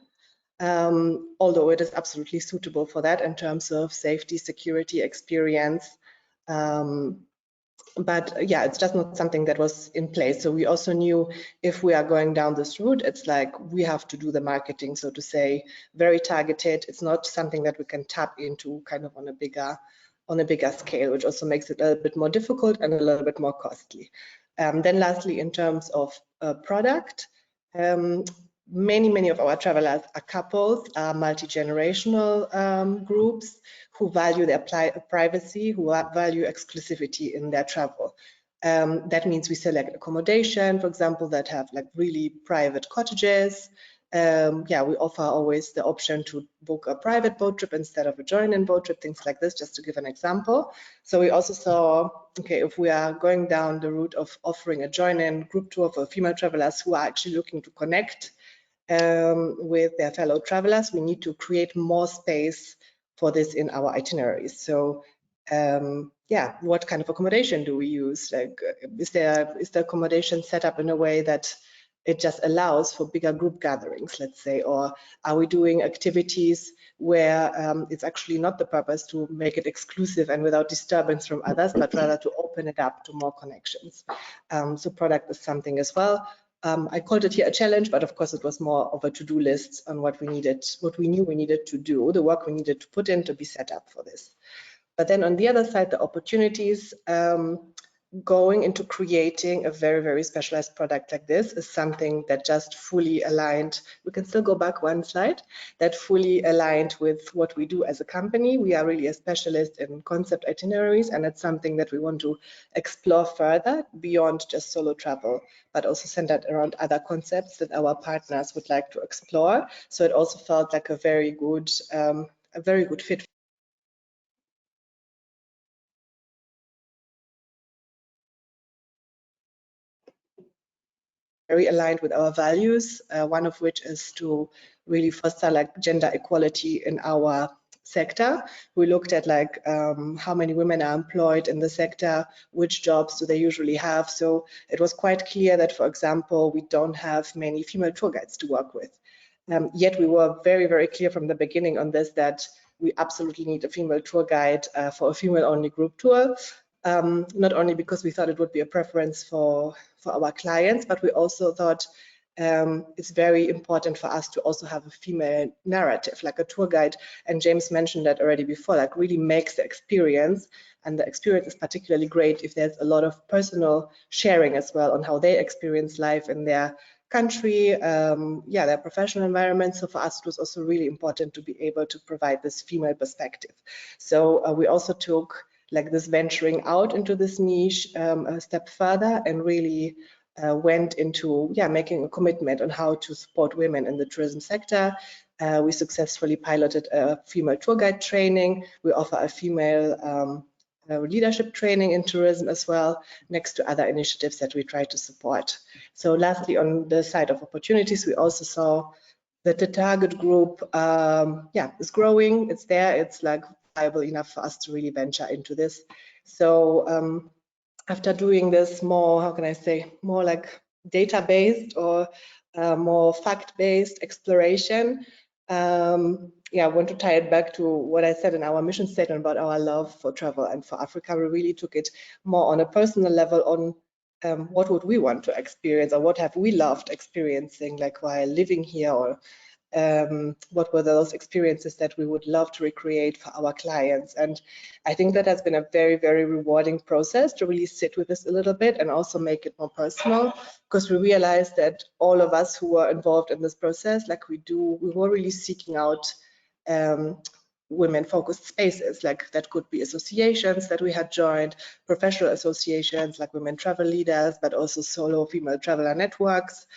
Speaker 4: Although it is absolutely suitable for that in terms of safety, security, experience. But yeah, it's just not something that was in place. So we also knew if we are going down this route, it's like we have to do the marketing, so to say, very targeted. It's not something that we can tap into kind of on a bigger scale, which also makes it a little bit more difficult and a little bit more costly. Then lastly, in terms of product, many of our travelers are couples, are multi-generational groups who value their privacy, who value exclusivity in their travel. That means we select accommodation, for example, that have like really private cottages. Yeah, we offer always the option to book a private boat trip instead of a join-in boat trip, things like this, just to give an example. So we also saw, okay, if we are going down the route of offering a join-in group tour for female travelers who are actually looking to connect with their fellow travelers, we need to create more space for this in our itineraries. So yeah, what kind of accommodation do we use? Like, is the accommodation set up in a way that it just allows for bigger group gatherings, let's say, or are we doing activities where it's actually not the purpose to make it exclusive and without disturbance from others, but rather to open it up to more connections. So product is something as well. I called it here a challenge, but of course it was more of a to-do list on what we knew we needed to do, the work we needed to put in to be set up for this. But then on the other side, the opportunities, going into creating a very specialized product like this is something that just fully aligned. We can still go back one slide. That fully aligned with what we do as a company. We are really a specialist in concept itineraries, and it's something that we want to explore further beyond just solo travel, but also centered around other concepts that our partners would like to explore. So it also felt like a very good fit. Very aligned with our values, one of which is to really foster like gender equality in our sector. We looked at like how many women are employed in the sector, which jobs do they usually have. So it was quite clear that, for example, we don't have many female tour guides to work with. Yet we were very clear from the beginning on this that we absolutely need a female tour guide for a female-only group tour. Not only because we thought it would be a preference for our clients, but we also thought it's very important for us to also have a female narrative, like a tour guide. And James mentioned that already before, like really makes the experience, and the experience is particularly great if there's a lot of personal sharing as well on how they experience life in their country, yeah, their professional environment. So for us, it was also really important to be able to provide this female perspective. So we also took like this venturing out into this niche a step further and really went into making a commitment on how to support women in the tourism sector. We successfully piloted a female tour guide training. We offer a female leadership training in tourism as well, next to other initiatives that we try to support. So lastly, on the side of opportunities, we also saw that the target group is growing. It's there. It's like viable enough for us to really venture into this. So after doing this more, how can I say, more like data-based or more fact-based exploration, I want to tie it back to what I said in our mission statement about our love for travel and for Africa. We really took it more on a personal level on what would we want to experience, or what have we loved experiencing, like while living here, or what were those experiences that we would love to recreate for our clients. And I think that has been a very, very rewarding process to really sit with this a little bit and also make it more personal, because we realized that all of us who were involved in this process, like we were really seeking out women-focused spaces, like that could be associations that we had joined, professional associations like women travel leaders, but also solo female traveler networks.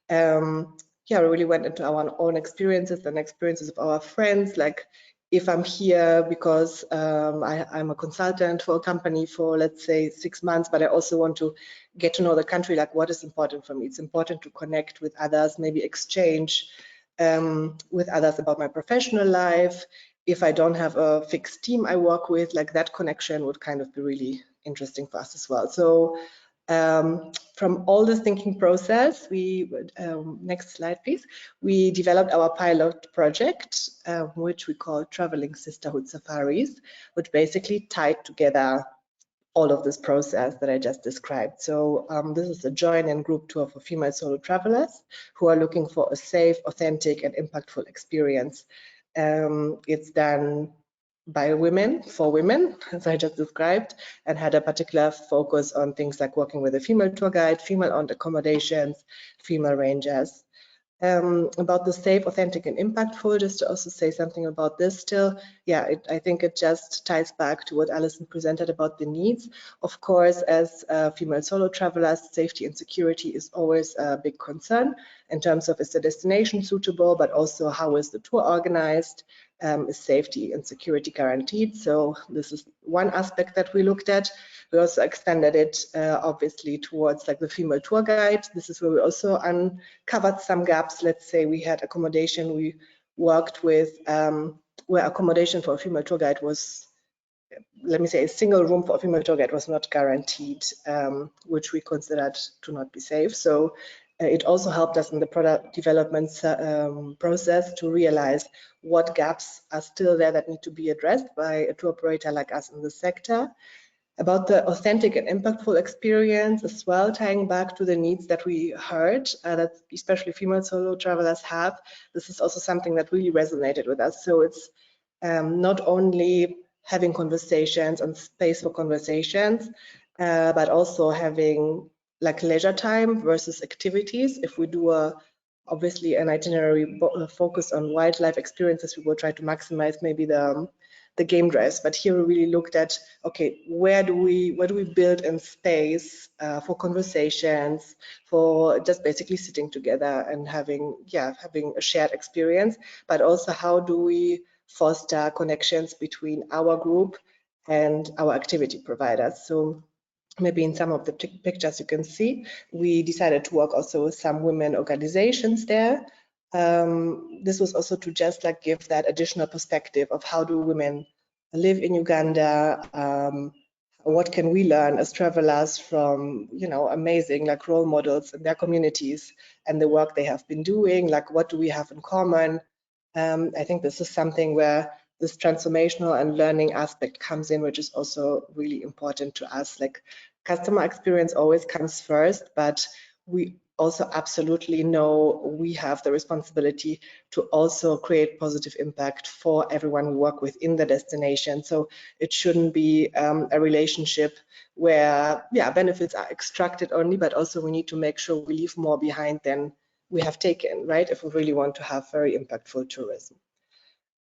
Speaker 4: We really went into our own experiences and experiences of our friends. Like if I'm here because I'm a consultant for a company for, let's say, 6 months, but I also want to get to know the country, like what is important for me? It's important to connect with others, maybe exchange with others about my professional life. If I don't have a fixed team I work with, like that connection would kind of be really interesting for us as well. So from all this thinking process, we next slide please, we developed our pilot project, which we call Traveling Sisterhood Safaris, which basically tied together all of this process that I just described. So this is a join-in group tour for female solo travelers who are looking for a safe, authentic, and impactful experience. It's done by women, for women, as I just described, and had a particular focus on things like working with a female tour guide, female-owned accommodations, female rangers. About the safe, authentic, and impactful, just to also say something about this still. I think it just ties back to what Alison presented about the needs. Of course, as female solo travelers, safety and security is always a big concern in terms of is the destination suitable, but also how is the tour organized, is safety and security guaranteed. So this is one aspect that we looked at. We also extended it obviously towards like the female tour guide. This is where we also uncovered some gaps. Let's say we had accommodation we worked with where accommodation for a female tour guide was, let me say, a single room for a female tour guide was not guaranteed, which we considered to not be safe. So it also helped us in the product development process to realize what gaps are still there that need to be addressed by a tour operator like us in the sector. About the authentic and impactful experience as well, tying back to the needs that we heard, that especially female solo travelers have. This is also something that really resonated with us. So it's not only having conversations and space for conversations, but also having like leisure time versus activities. If we do obviously an itinerary focused on wildlife experiences, we will try to maximize maybe the game drives, but here we really looked at, okay, where do we build in space for conversations, for just basically sitting together and having a shared experience, but also how do we foster connections between our group and our activity providers. So maybe in some of the pictures you can see, we decided to work also with some women organizations there. This was also to just like give that additional perspective of how do women live in Uganda, what can we learn as travelers from, you know, amazing like role models in their communities and the work they have been doing, like what do we have in common. I think this is something where this transformational and learning aspect comes in, which is also really important to us. Like customer experience always comes first, but we also absolutely know we have the responsibility to also create positive impact for everyone we work with in the destination. So it shouldn't be a relationship where benefits are extracted only, but also we need to make sure we leave more behind than we have taken, right? If we really want to have very impactful tourism.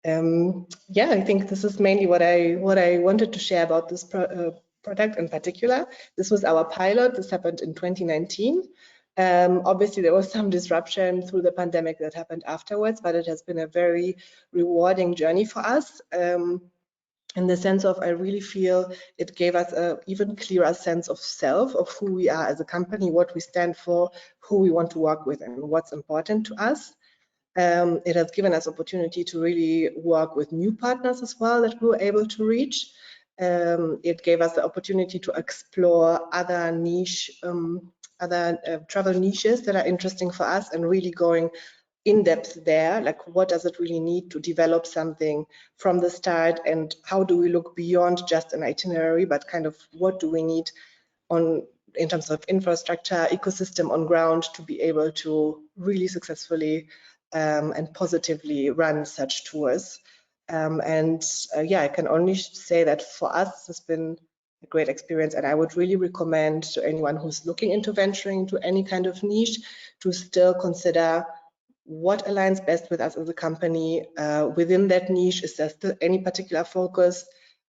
Speaker 4: I think this is mainly what I wanted to share about this product in particular. This was our pilot. This happened in 2019. Obviously, there was some disruption through the pandemic that happened afterwards, but it has been a very rewarding journey for us. in the sense of, I really feel it gave us a even clearer sense of self, of who we are as a company, what we stand for, who we want to work with, and what's important to us. It has given us opportunity to really work with new partners as well that we were able to reach. It gave us the opportunity to explore other niche, travel niches that are interesting for us, and really going in depth there, like what does it really need to develop something from the start, and how do we look beyond just an itinerary, but kind of what do we need in terms of infrastructure, ecosystem on ground to be able to really successfully and positively run such tours. Yeah, I can only say that for us, this has been a great experience, and I would really recommend to anyone who's looking into venturing into any kind of niche to still consider what aligns best with us as a company. Within that niche, is there still any particular focus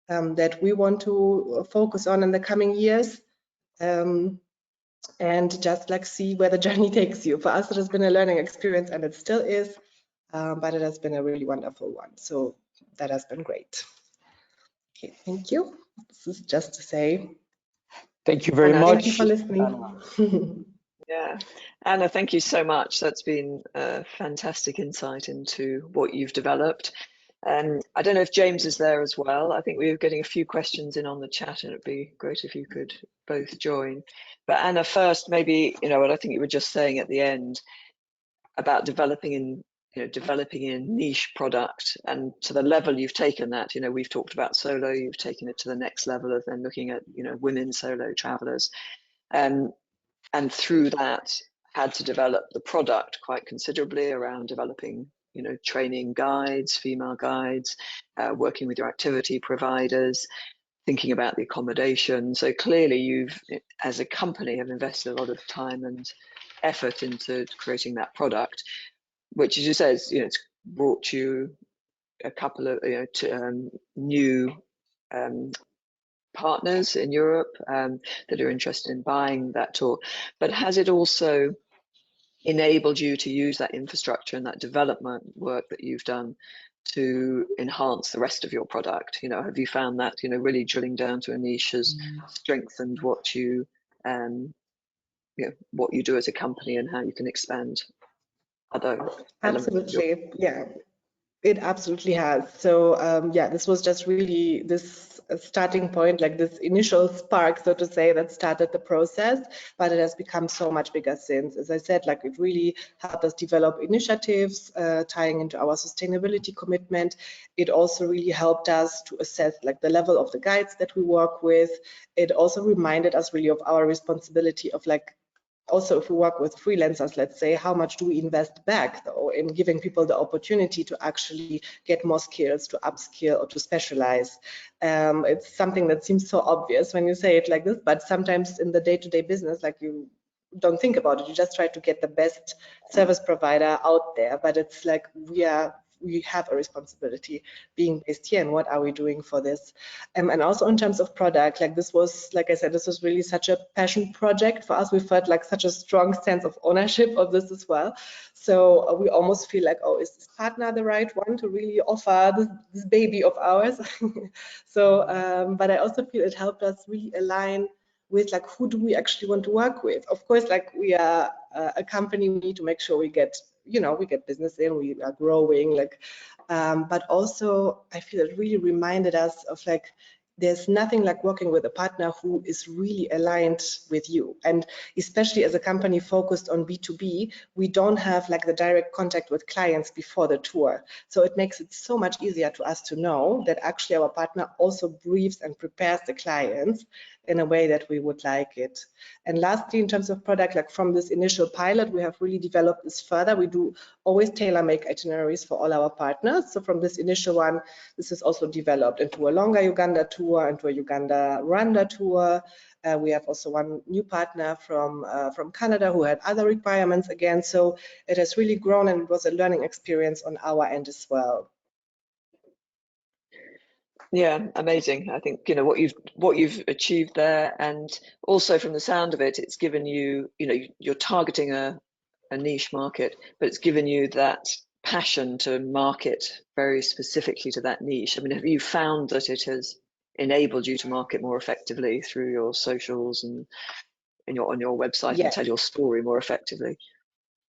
Speaker 4: that we want to focus on in the coming years? And just like see where the journey takes you. For us, it has been a learning experience, and it still is, but it has been a really wonderful one. So that has been great. Okay, thank you. This is just to say.
Speaker 1: Thank you very
Speaker 4: Anna,
Speaker 1: much.
Speaker 4: thank you for listening.
Speaker 2: Yeah, Anna, thank you so much. That's been a fantastic insight into what you've developed. I don't know if James is there as well. I think we were getting a few questions in on the chat, and it'd be great if you could both join. But Anna, first, maybe, what I think you were just saying at the end about developing a niche product, and to the level you've taken that. We've talked about solo, you've taken it to the next level of then looking at, women solo travelers. And through that, had to develop the product quite considerably around developing, training guides, female guides, working with your activity providers, thinking about the accommodation. So clearly you've, as a company, have invested a lot of time and effort into creating that product, which, as you said, it's brought you a couple of new partners in Europe that are interested in buying that tour. But has it also enabled you to use that infrastructure and that development work that you've done to enhance the rest of your product? Have you found that really drilling down to a niche has strengthened what you what you do as a company and how you can expand other elements?
Speaker 4: Absolutely, yeah. It absolutely has. So yeah, this was just really this starting point, like this initial spark, so to say, that started the process, but it has become so much bigger since. As I said, like it really helped us develop initiatives tying into our sustainability commitment. It also really helped us to assess like the level of the guides that we work with. It also reminded us really of our responsibility of like, also, if we work with freelancers, let's say, how much do we invest back, though, in giving people the opportunity to actually get more skills, to upskill or to specialize? It's something that seems so obvious when you say it like this, but sometimes in the day-to-day business, like you don't think about it. You just try to get the best service provider out there, but it's like we have a responsibility being based here, and what are we doing for this? And also in terms of product, like this was, like I said, this was really such a passion project for us. We felt like such a strong sense of ownership of this as well. So we almost feel like, oh, is this partner the right one to really offer this baby of ours? So, but I also feel it helped us really align with like, who do we actually want to work with? Of course, like we are a company, we need to make sure we get, we get business in, we are growing, like, but also I feel it really reminded us of like, there's nothing like working with a partner who is really aligned with you. And especially as a company focused on B2B, we don't have like the direct contact with clients before the tour. So it makes it so much easier to us to know that actually our partner also briefs and prepares the clients in a way that we would like it. And lastly, in terms of product, like from this initial pilot, we have really developed this further. We do always tailor-make itineraries for all our partners. So from this initial one, this is also developed into a longer Uganda tour, into a Uganda-Rwanda tour. We have also one new partner from Canada who had other requirements again. So it has really grown, and it was a learning experience on our end as well.
Speaker 2: Yeah, amazing. I think what you've achieved there, and also from the sound of it, it's given you, you're targeting a niche market, but it's given you that passion to market very specifically to that niche? I mean, have you found that it has enabled you to market more effectively through your socials and on your website and tell your story more effectively?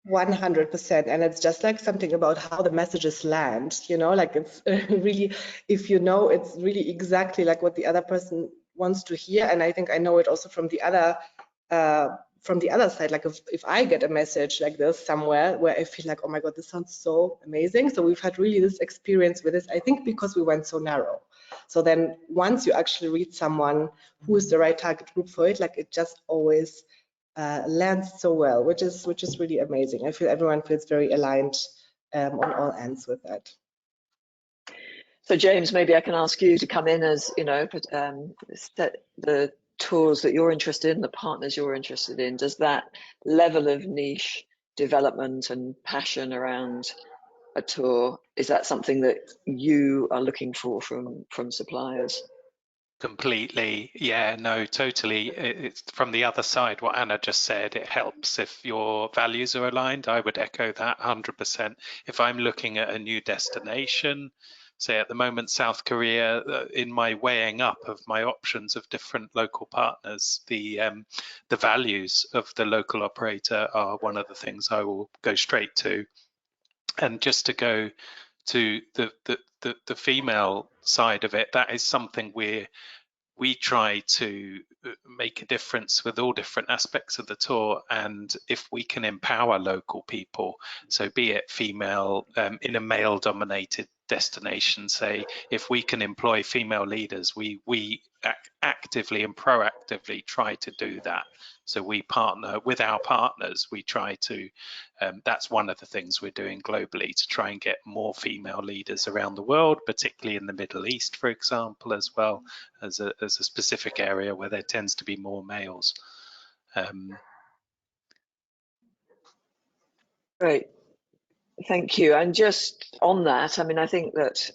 Speaker 4: 100%. And it's just like something about how the messages land, you know, like it's really, if you know, it's really exactly like what the other person wants to hear. And I think I know it also from the other side, like if I get a message like this somewhere where I feel like, oh my God, this sounds so amazing. So we've had really this experience with this, I think because we went so narrow. So then once you actually read someone who is the right target group for it, like it just always lands so well, which is really amazing. I feel everyone feels very aligned on all ends with that.
Speaker 2: So James, maybe I can ask you to come in as, you know, the tours that you're interested in, the partners you're interested in. Does that level of niche development and passion around a tour, is that something that you are looking for from suppliers?
Speaker 3: Completely. Yeah, no, totally. It's from the other side, what Anna just said, it helps if your values are aligned. I would echo that 100%. If I'm looking at a new destination, say at the moment, South Korea, in my weighing up of my options of different local partners, the values of the local operator are one of the things I will go straight to. And just to go to the female side of it, that is something we try to make a difference with all different aspects of the tour. And if we can empower local people, so be it female in a male dominated destination, say if we can employ female leaders, we actively and proactively try to do that. So we partner with our partners, we try to, that's one of the things we're doing globally, to try and get more female leaders around the world, particularly in the Middle East, for example, as well as a specific area where there tends to be more males.
Speaker 2: Great, thank you. And just on that, I mean, I think that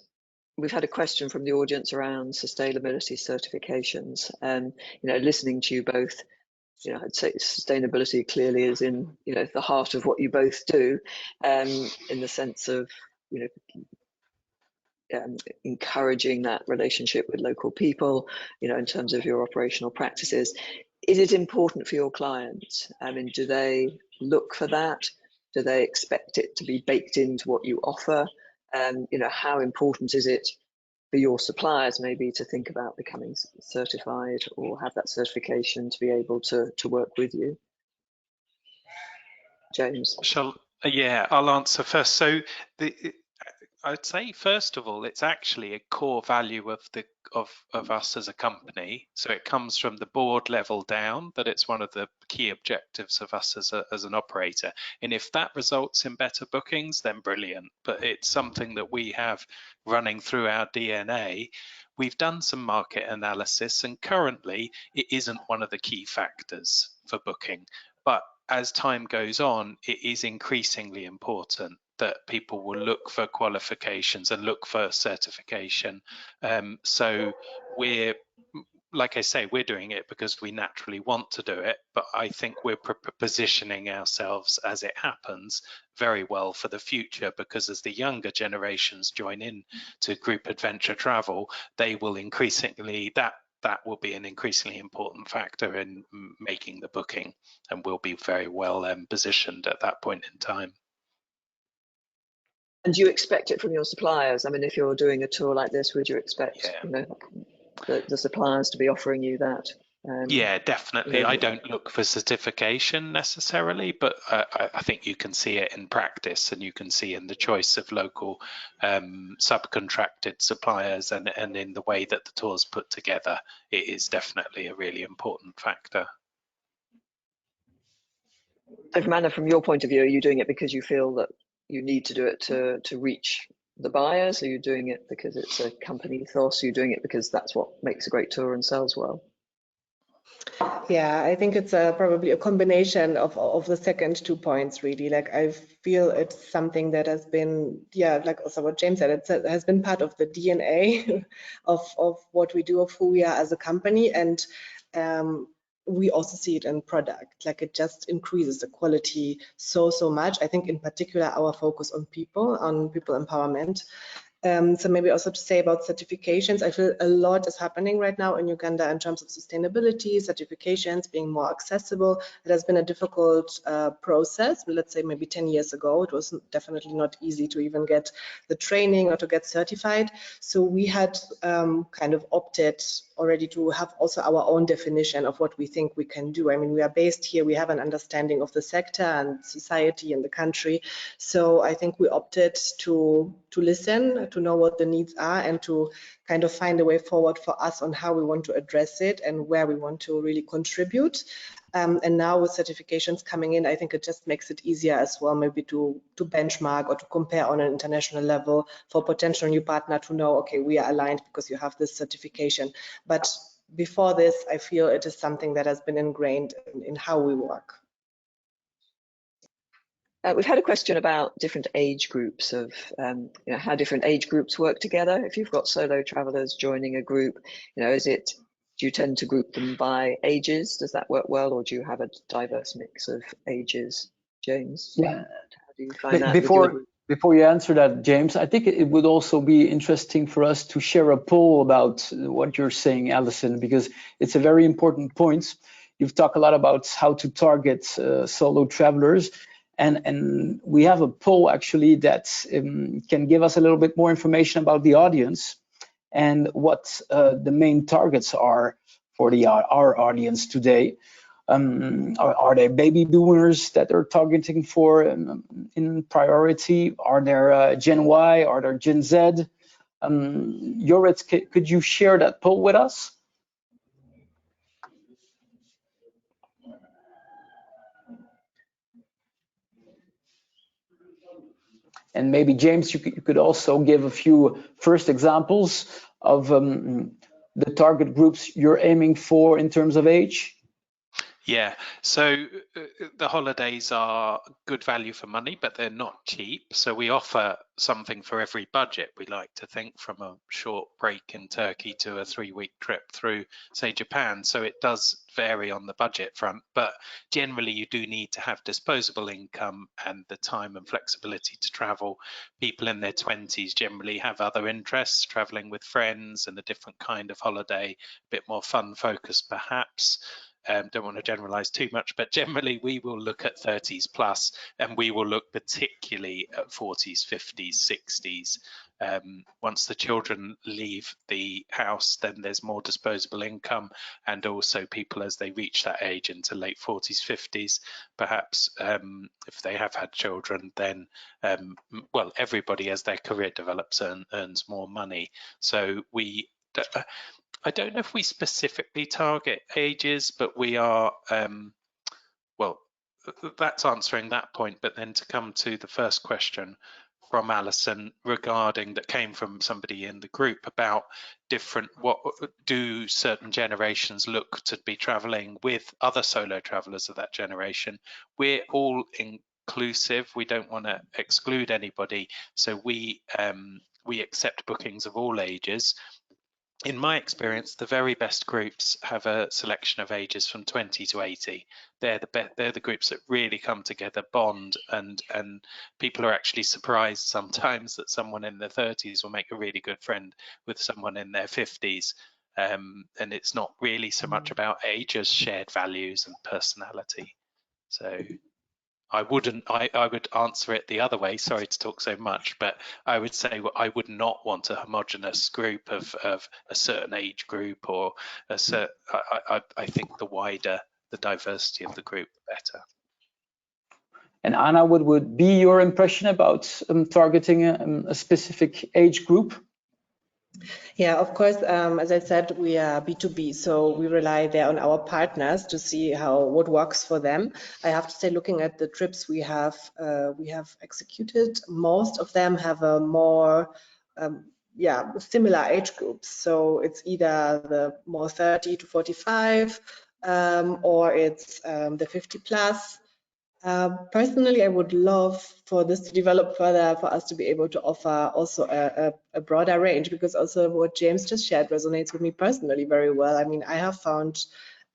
Speaker 2: we've had a question from the audience around sustainability certifications, and you know, listening to you both, you know, I'd say sustainability clearly is in, you know, the heart of what you both do, in the sense of, you know, encouraging that relationship with local people, you know, in terms of your operational practices. Is it important for your clients? I mean, do they look for that? Do they expect it to be baked into what you offer? You know, how important is it for your suppliers maybe to think about becoming certified or have that certification to be able to work with you? James?
Speaker 3: Yeah, I'll answer first. So I'd say, first of all, it's actually a core value of us as a company. So it comes from the board level down, that it's one of the key objectives of us as an operator. And if that results in better bookings, then brilliant. But it's something that we have running through our DNA. We've done some market analysis, and currently it isn't one of the key factors for booking. But as time goes on, it is increasingly important that people will look for qualifications and look for certification. So we're, like I say, we're doing it because we naturally want to do it, but I think we're positioning ourselves, as it happens, very well for the future, because as the younger generations join in to group adventure travel, they will increasingly, that will be an increasingly important factor in making the booking, and we'll be very well positioned at that point in time.
Speaker 2: And do you expect it from your suppliers? I mean, if you're doing a tour like this, would you expect, you know, the suppliers to be offering you that?
Speaker 3: Yeah, definitely. I don't look for certification necessarily, but I think you can see it in practice, and you can see in the choice of local subcontracted suppliers, and in the way that the tour's put together. It is definitely a really important factor.
Speaker 2: So Manna, from your point of view, are you doing it because you feel that you need to do it to reach the buyers? Are you doing it because it's a company ethos? Are you doing it because that's what makes a great tour and sells well?
Speaker 4: Yeah, I think it's probably a combination of the second 2 points, really. Like, I feel it's something that has been, yeah, like also what James said, it has been part of the DNA of what we do, of who we are as a company. And we also see it in product, like it just increases the quality so much. I think in particular our focus on people empowerment. So maybe also to say about certifications, I feel a lot is happening right now in Uganda in terms of sustainability, certifications being more accessible. It has been a difficult process. Let's say maybe 10 years ago, it was definitely not easy to even get the training or to get certified. So we had kind of opted already to have also our own definition of what we think we can do. I mean, we are based here, we have an understanding of the sector and society and the country. So I think we opted to listen, to know what the needs are, and to kind of find a way forward for us on how we want to address it and where we want to really contribute. And now with certifications coming in, I think it just makes it easier as well, maybe to benchmark or to compare on an international level for potential new partner to know, okay, we are aligned because you have this certification. But before this, I feel it is something that has been ingrained in how we work.
Speaker 2: We've had a question about different age groups of how different age groups work together. If you've got solo travelers joining a group, do you tend to group them by ages? Does that work well, or do you have a diverse mix of ages, James?
Speaker 1: Yeah.
Speaker 2: How do you find that?
Speaker 1: Before you answer that, James, I think it would also be interesting for us to share a poll about what you're saying, Alison, because it's a very important point. You've talked a lot about how to target solo travelers. And we have a poll actually that can give us a little bit more information about the audience and what the main targets are for our audience today. Are there baby boomers that are targeting for in priority? Are there Gen Y? Are there Gen Z? Joris, could you share that poll with us? And maybe, James, you could also give a few first examples of the target groups you're aiming for in terms of age.
Speaker 3: Yeah, so the holidays are good value for money, but they're not cheap. So we offer something for every budget. We like to think, from a short break in Turkey to a 3-week trip through, say, Japan. So it does vary on the budget front, but generally you do need to have disposable income and the time and flexibility to travel. People in their 20s generally have other interests, traveling with friends and a different kind of holiday, a bit more fun focused perhaps. Don't want to generalize too much, but generally we will look at 30s plus, and we will look particularly at 40s, 50s, 60s. Once the children leave the house, then there's more disposable income, and also people as they reach that age into late 40s, 50s, perhaps if they have had children, then well, everybody as their career develops earns more money. So I don't know if we specifically target ages, but we are, well, that's answering that point. But then to come to the first question from Alison regarding, that came from somebody in the group, about what do certain generations look to be traveling with other solo travelers of that generation. We're all inclusive. We don't want to exclude anybody. So we accept bookings of all ages. In my experience, the very best groups have a selection of ages from 20 to 80. They're the groups that really come together, bond, and people are actually surprised sometimes that someone in their 30s will make a really good friend with someone in their 50s. And it's not really so much about age as shared values and personality. So I would answer it the other way. Sorry to talk so much, but I would say I would not want a homogenous group of a certain age group, or a certain. I think the diversity of the group, the better.
Speaker 1: And Anna, what would be your impression about targeting a specific age group?
Speaker 4: Yeah, of course, as I said, we are B2B, so we rely there on our partners to see what works for them. I have to say, looking at the trips we have executed, most of them have a more similar age groups. So it's either the more 30 to 45 or it's the 50 plus. Personally, I would love for this to develop further, for us to be able to offer also a broader range, because also what James just shared resonates with me personally very well. I mean, I have found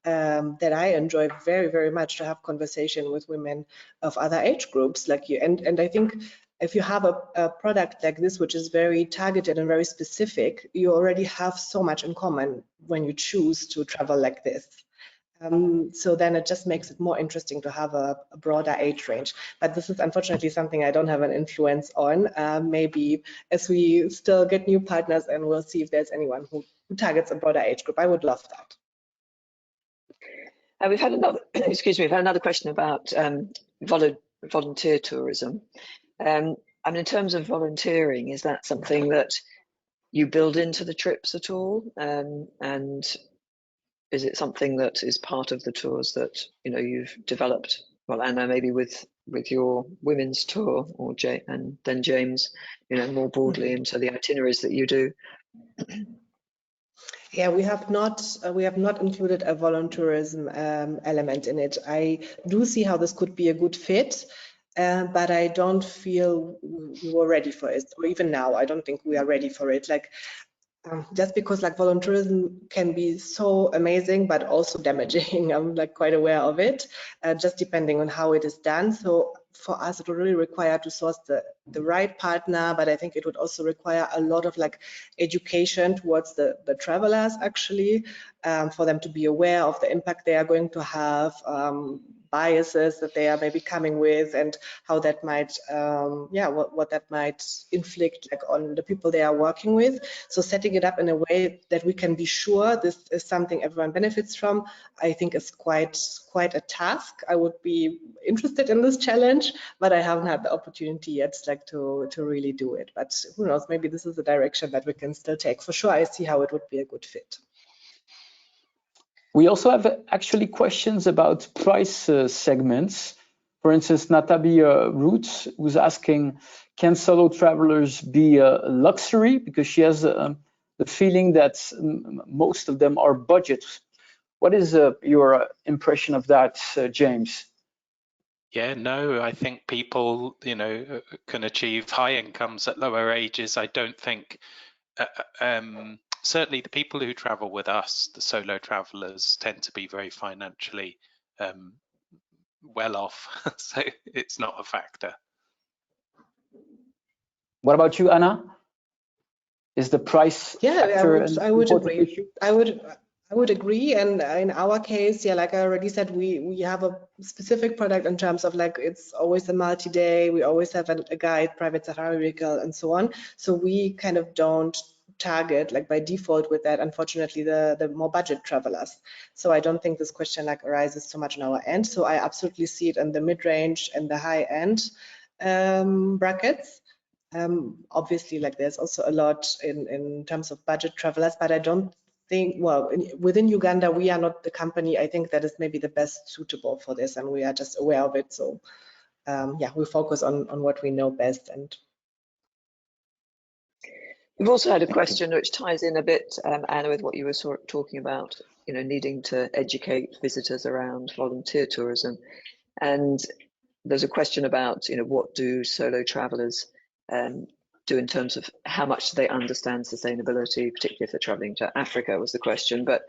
Speaker 4: that I enjoy very, very much, to have conversation with women of other age groups like you. And I think if you have a product like this, which is very targeted and very specific, you already have so much in common when you choose to travel like this. So then it just makes it more interesting to have a broader age range. But this is unfortunately something I don't have an influence on. Maybe as we still get new partners, and we'll see if there's anyone who targets a broader age group. I would love that.
Speaker 2: We've had another, excuse me, we've had another question about volunteer tourism. I mean, in terms of volunteering, is that something that you build into the trips at all? And is it something that is part of the tours that you've developed? Well, Anna, maybe with your women's tour, or and then James, more broadly into the itineraries that you do.
Speaker 4: Yeah, we have not included a volunteerism element in it. I do see how this could be a good fit, but I don't feel we were ready for it, or even now, I don't think we are ready for it. Like, just because like volunteerism can be so amazing, but also damaging. I'm like quite aware of it, just depending on how it is done. So for us, it would really require to source the right partner, but I think it would also require a lot of like education towards the travelers, actually, for them to be aware of the impact they are going to have, biases that they are maybe coming with, and how that might, what that might inflict like on the people they are working with. So setting it up in a way that we can be sure this is something everyone benefits from, I think is quite a task. I would be interested in this challenge, but I haven't had the opportunity yet, like to really do it. But who knows? Maybe this is a direction that we can still take. For sure, I see how it would be a good fit.
Speaker 1: We also have actually questions about price segments. For instance, Natabi Roots was asking, can solo travelers be a luxury? Because she has the feeling that most of them are budget. What is your impression of that, James?
Speaker 3: Yeah, no, I think people, can achieve high incomes at lower ages. I don't think, certainly the people who travel with us, the solo travelers, tend to be very financially well off, so it's not a factor.
Speaker 1: What about you, Anna? Is the price factor
Speaker 4: I would agree. Issue? I would agree, and in our case, yeah, like I already said, we have a specific product in terms of like it's always a multi-day. We always have a guide, private safari vehicle, and so on. So we kind of don't target like by default with that, unfortunately, the more budget travelers. So I don't think this question like arises so much on our end. So I absolutely see it in the mid-range and the high-end brackets. Obviously, like there's also a lot in terms of budget travelers, but I don't think, well, within Uganda, we are not the company, I think, that is maybe the best suitable for this, and we are just aware of it. So yeah, we focus on what we know best. And
Speaker 2: we've also had a question which ties in a bit, Anna, with what you were sort of talking about, needing to educate visitors around volunteer tourism. And there's a question about, what do solo travelers do in terms of how much do they understand sustainability, particularly if they're traveling to Africa, was the question. But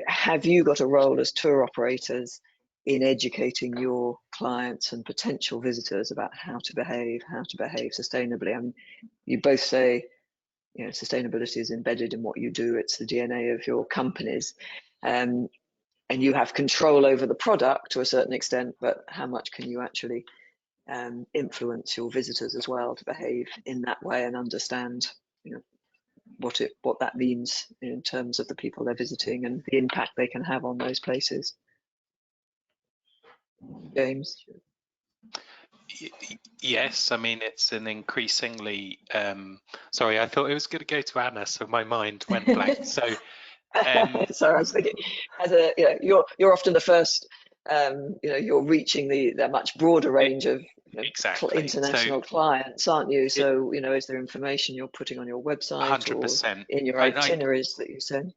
Speaker 2: have you got a role as tour operators in educating your clients and potential visitors about how to behave sustainably? I mean, you both say sustainability is embedded in what you do, it's the DNA of your companies, and you have control over the product to a certain extent, but how much can you actually influence your visitors as well to behave in that way and understand what that means in terms of the people they're visiting and the impact they can have on those places? James?
Speaker 3: Yes, I mean, it's an increasingly sorry, I thought it was going to go to Anna, so my mind went blank. So
Speaker 2: sorry, I was thinking, as you're often the first, you're reaching the much broader range of
Speaker 3: exactly
Speaker 2: international clients, aren't you? So is there information you're putting on your website
Speaker 3: 100%
Speaker 2: or in your itineraries that you send?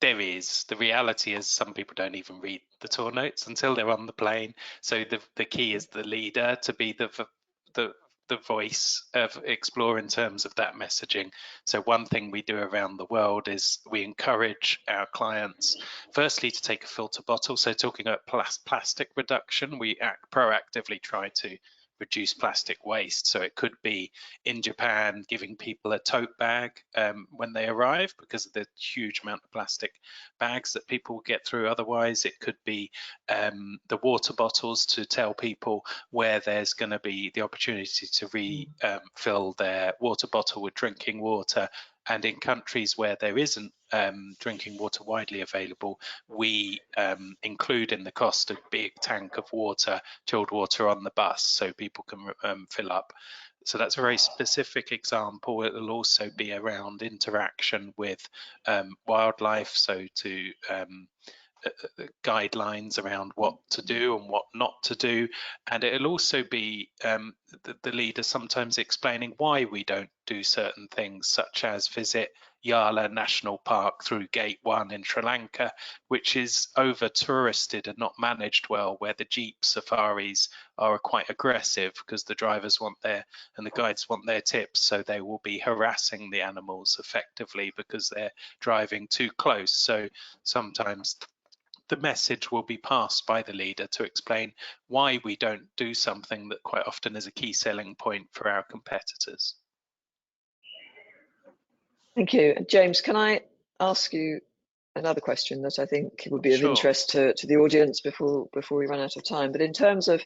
Speaker 3: There is. The reality is some people don't even read the tour notes until they're on the plane. So the key is the leader to be the the voice of Explore in terms of that messaging. So one thing we do around the world is we encourage our clients firstly to take a filter bottle. So talking about plastic reduction, we proactively try to reduce plastic waste. So it could be in Japan giving people a tote bag when they arrive because of the huge amount of plastic bags that people get through otherwise. It could be the water bottles to tell people where there's going to be the opportunity to refill their water bottle with drinking water. And in countries where there isn't drinking water widely available, we include in the cost a big tank of water, chilled water on the bus so people can fill up. So that's a very specific example. It will also be around interaction with wildlife, so to guidelines around what to do and what not to do. And it'll also be the leader sometimes explaining why we don't do certain things, such as visit Yala National Park through Gate 1 in Sri Lanka, which is over touristed and not managed well, where the Jeep safaris are quite aggressive because the drivers want their and the guides want their tips, so they will be harassing the animals effectively because they're driving too close. So sometimes the message will be passed by the leader to explain why we don't do something that quite often is a key selling point for our competitors.
Speaker 2: Thank you. James, can I ask you another question that I think would be of interest to the audience before we run out of time? But in terms of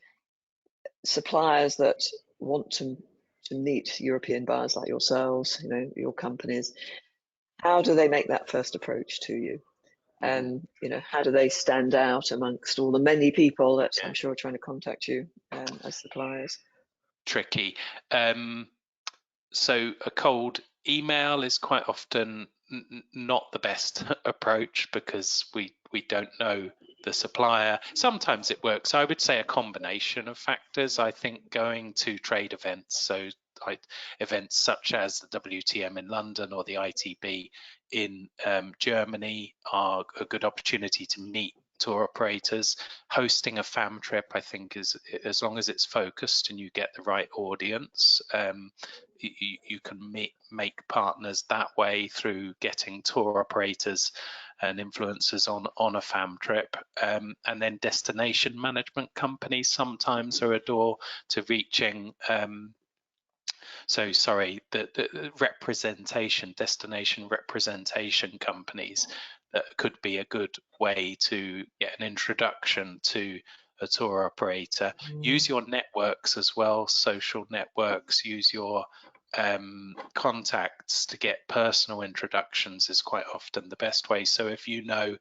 Speaker 2: suppliers that want to meet European buyers like yourselves, your companies, how do they make that first approach to you? And how do they stand out amongst all the many people that I'm sure are trying to contact you as suppliers?
Speaker 3: Tricky. So a cold email is quite often not the best approach because we don't know the supplier. Sometimes it works. I would say a combination of factors. I think going to trade events, so events such as the WTM in London or the ITB in Germany are a good opportunity to meet tour operators. Hosting a fam trip, I think, is, as long as it's focused and you get the right audience, you can make partners that way through getting tour operators and influencers on a fam trip. And then destination management companies sometimes are a door to reaching the representation, destination representation companies that could be a good way to get an introduction to a tour operator. Use your networks as well, social networks, use your contacts to get personal introductions is quite often the best way. So if you know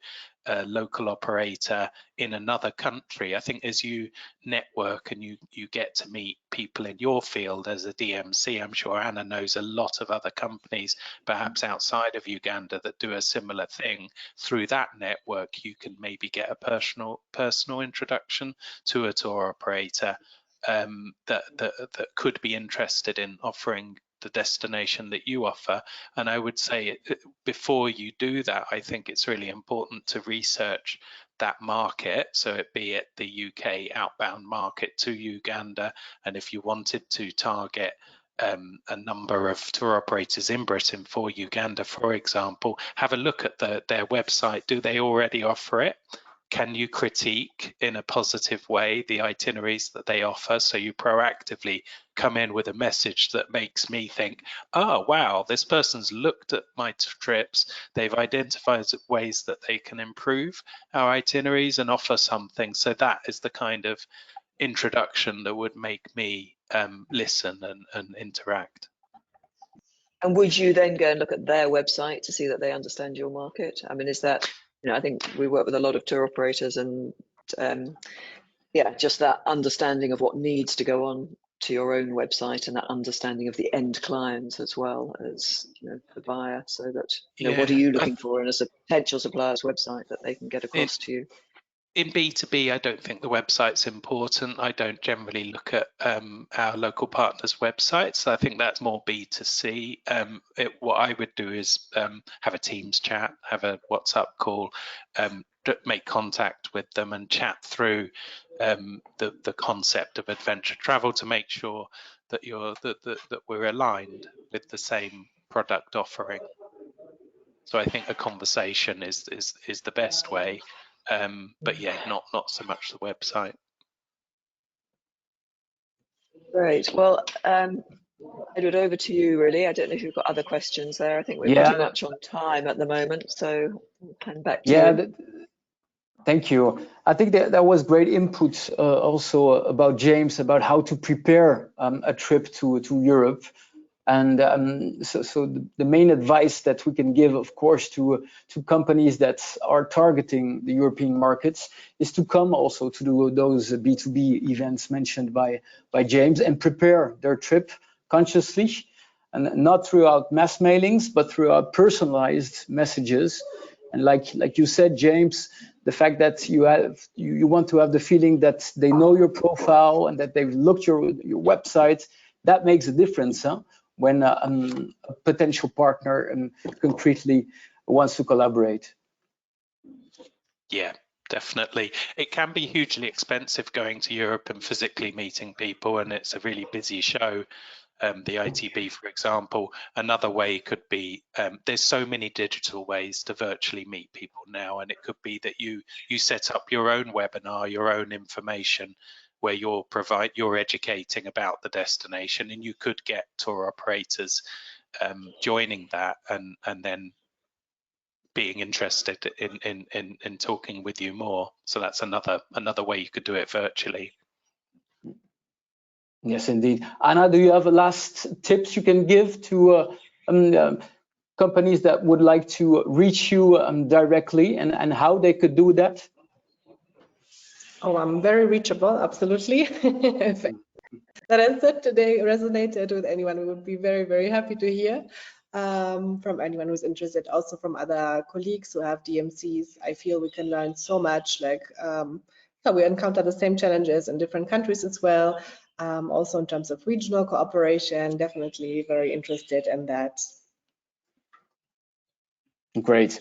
Speaker 3: a local operator in another country, I think as you network and you get to meet people in your field as a DMC, I'm sure Anna knows a lot of other companies perhaps outside of Uganda that do a similar thing. Through that network you can maybe get a personal introduction to a tour operator that could be interested in offering the destination that you offer. And I would say before you do that, I think it's really important to research that market, so it be it the UK outbound market to Uganda, and if you wanted to target a number of tour operators in Britain for Uganda, for example, have a look at their website. Do they already offer it? Can you critique in a positive way the itineraries that they offer, so you proactively come in with a message that makes me think, oh wow, this person's looked at my trips, they've identified ways that they can improve our itineraries and offer something. So that is the kind of introduction that would make me listen and interact.
Speaker 2: And would you then go and look at their website to see that they understand your market? I mean, is that, I think we work with a lot of tour operators, and just that understanding of what needs to go on to your own website, and that understanding of the end client as well as the buyer, so that what are you looking for in a potential supplier's website that they can get across to you?
Speaker 3: In B2B, I don't think the website's important. I don't generally look at our local partners' websites. I think that's more B2C. What I would do is have a Teams chat, have a WhatsApp call, make contact with them and chat through the concept of adventure travel to make sure that that we're aligned with the same product offering. So I think a conversation is the best way, but yeah, not so much the website.
Speaker 2: Great. Well, Edward, over to you, really. I don't know if you've got other questions there. I think we're pretty much on time at the moment, so I'll hand back to you.
Speaker 1: Thank you. I think that was great input also about James, about how to prepare a trip to Europe. And so the main advice that we can give, of course, to companies that are targeting the European markets is to come also to do those B2B events mentioned by James and prepare their trip consciously, and not throughout mass mailings, but throughout personalized messages. And like you said, James, the fact that you want to have the feeling that they know your profile and that they've looked your website, that makes a difference, huh? When a potential partner concretely wants to collaborate.
Speaker 3: Yeah, definitely. It can be hugely expensive going to Europe and physically meeting people, and it's a really busy show. The ITB, for example. Another way could be, there's so many digital ways to virtually meet people now, and it could be that you set up your own webinar, your own information, where you're educating about the destination, and you could get tour operators joining that and then being interested in talking with you more. So that's another way you could do it virtually.
Speaker 1: Yes, indeed. Anna, do you have last tips you can give to companies that would like to reach you directly, and how they could do that?
Speaker 4: Oh, I'm very reachable, absolutely. If that answer today resonated with anyone, we would be very, very happy to hear from anyone who's interested, also from other colleagues who have DMCs. I feel we can learn so much, like we encounter the same challenges in different countries as well. Also in terms of regional cooperation, definitely very interested in that.
Speaker 1: Great.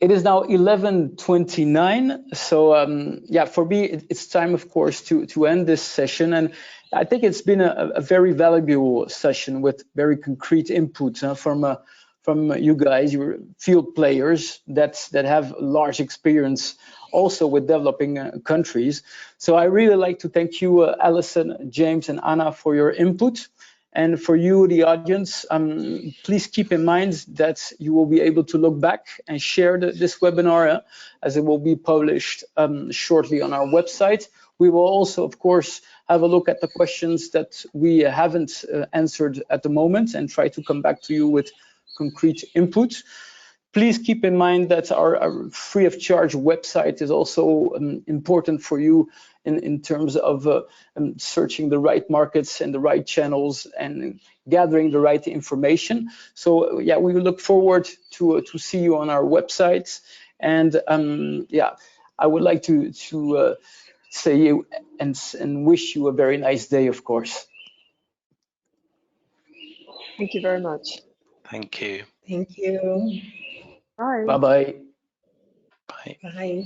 Speaker 1: It is now 11:29, so yeah, for me it's time, of course, to end this session, and I think it's been a very valuable session with very concrete input from you guys, your field players that have large experience also with developing countries. So I really like to thank you, Alison, James, and Anna, for your input. And for you, the audience, please keep in mind that you will be able to look back and share this webinar as it will be published shortly on our website. We will also, of course, have a look at the questions that we haven't answered at the moment and try to come back to you with concrete input. Please keep in mind that our free of charge website is also important for you in terms of searching the right markets and the right channels and gathering the right information. So yeah, we look forward to see you on our website. And yeah, I would like to say and wish you a very nice day, of course.
Speaker 2: Thank you very much.
Speaker 3: Thank you.
Speaker 4: Thank you.
Speaker 2: Bye.
Speaker 1: Bye-bye.
Speaker 3: Bye.
Speaker 4: Bye.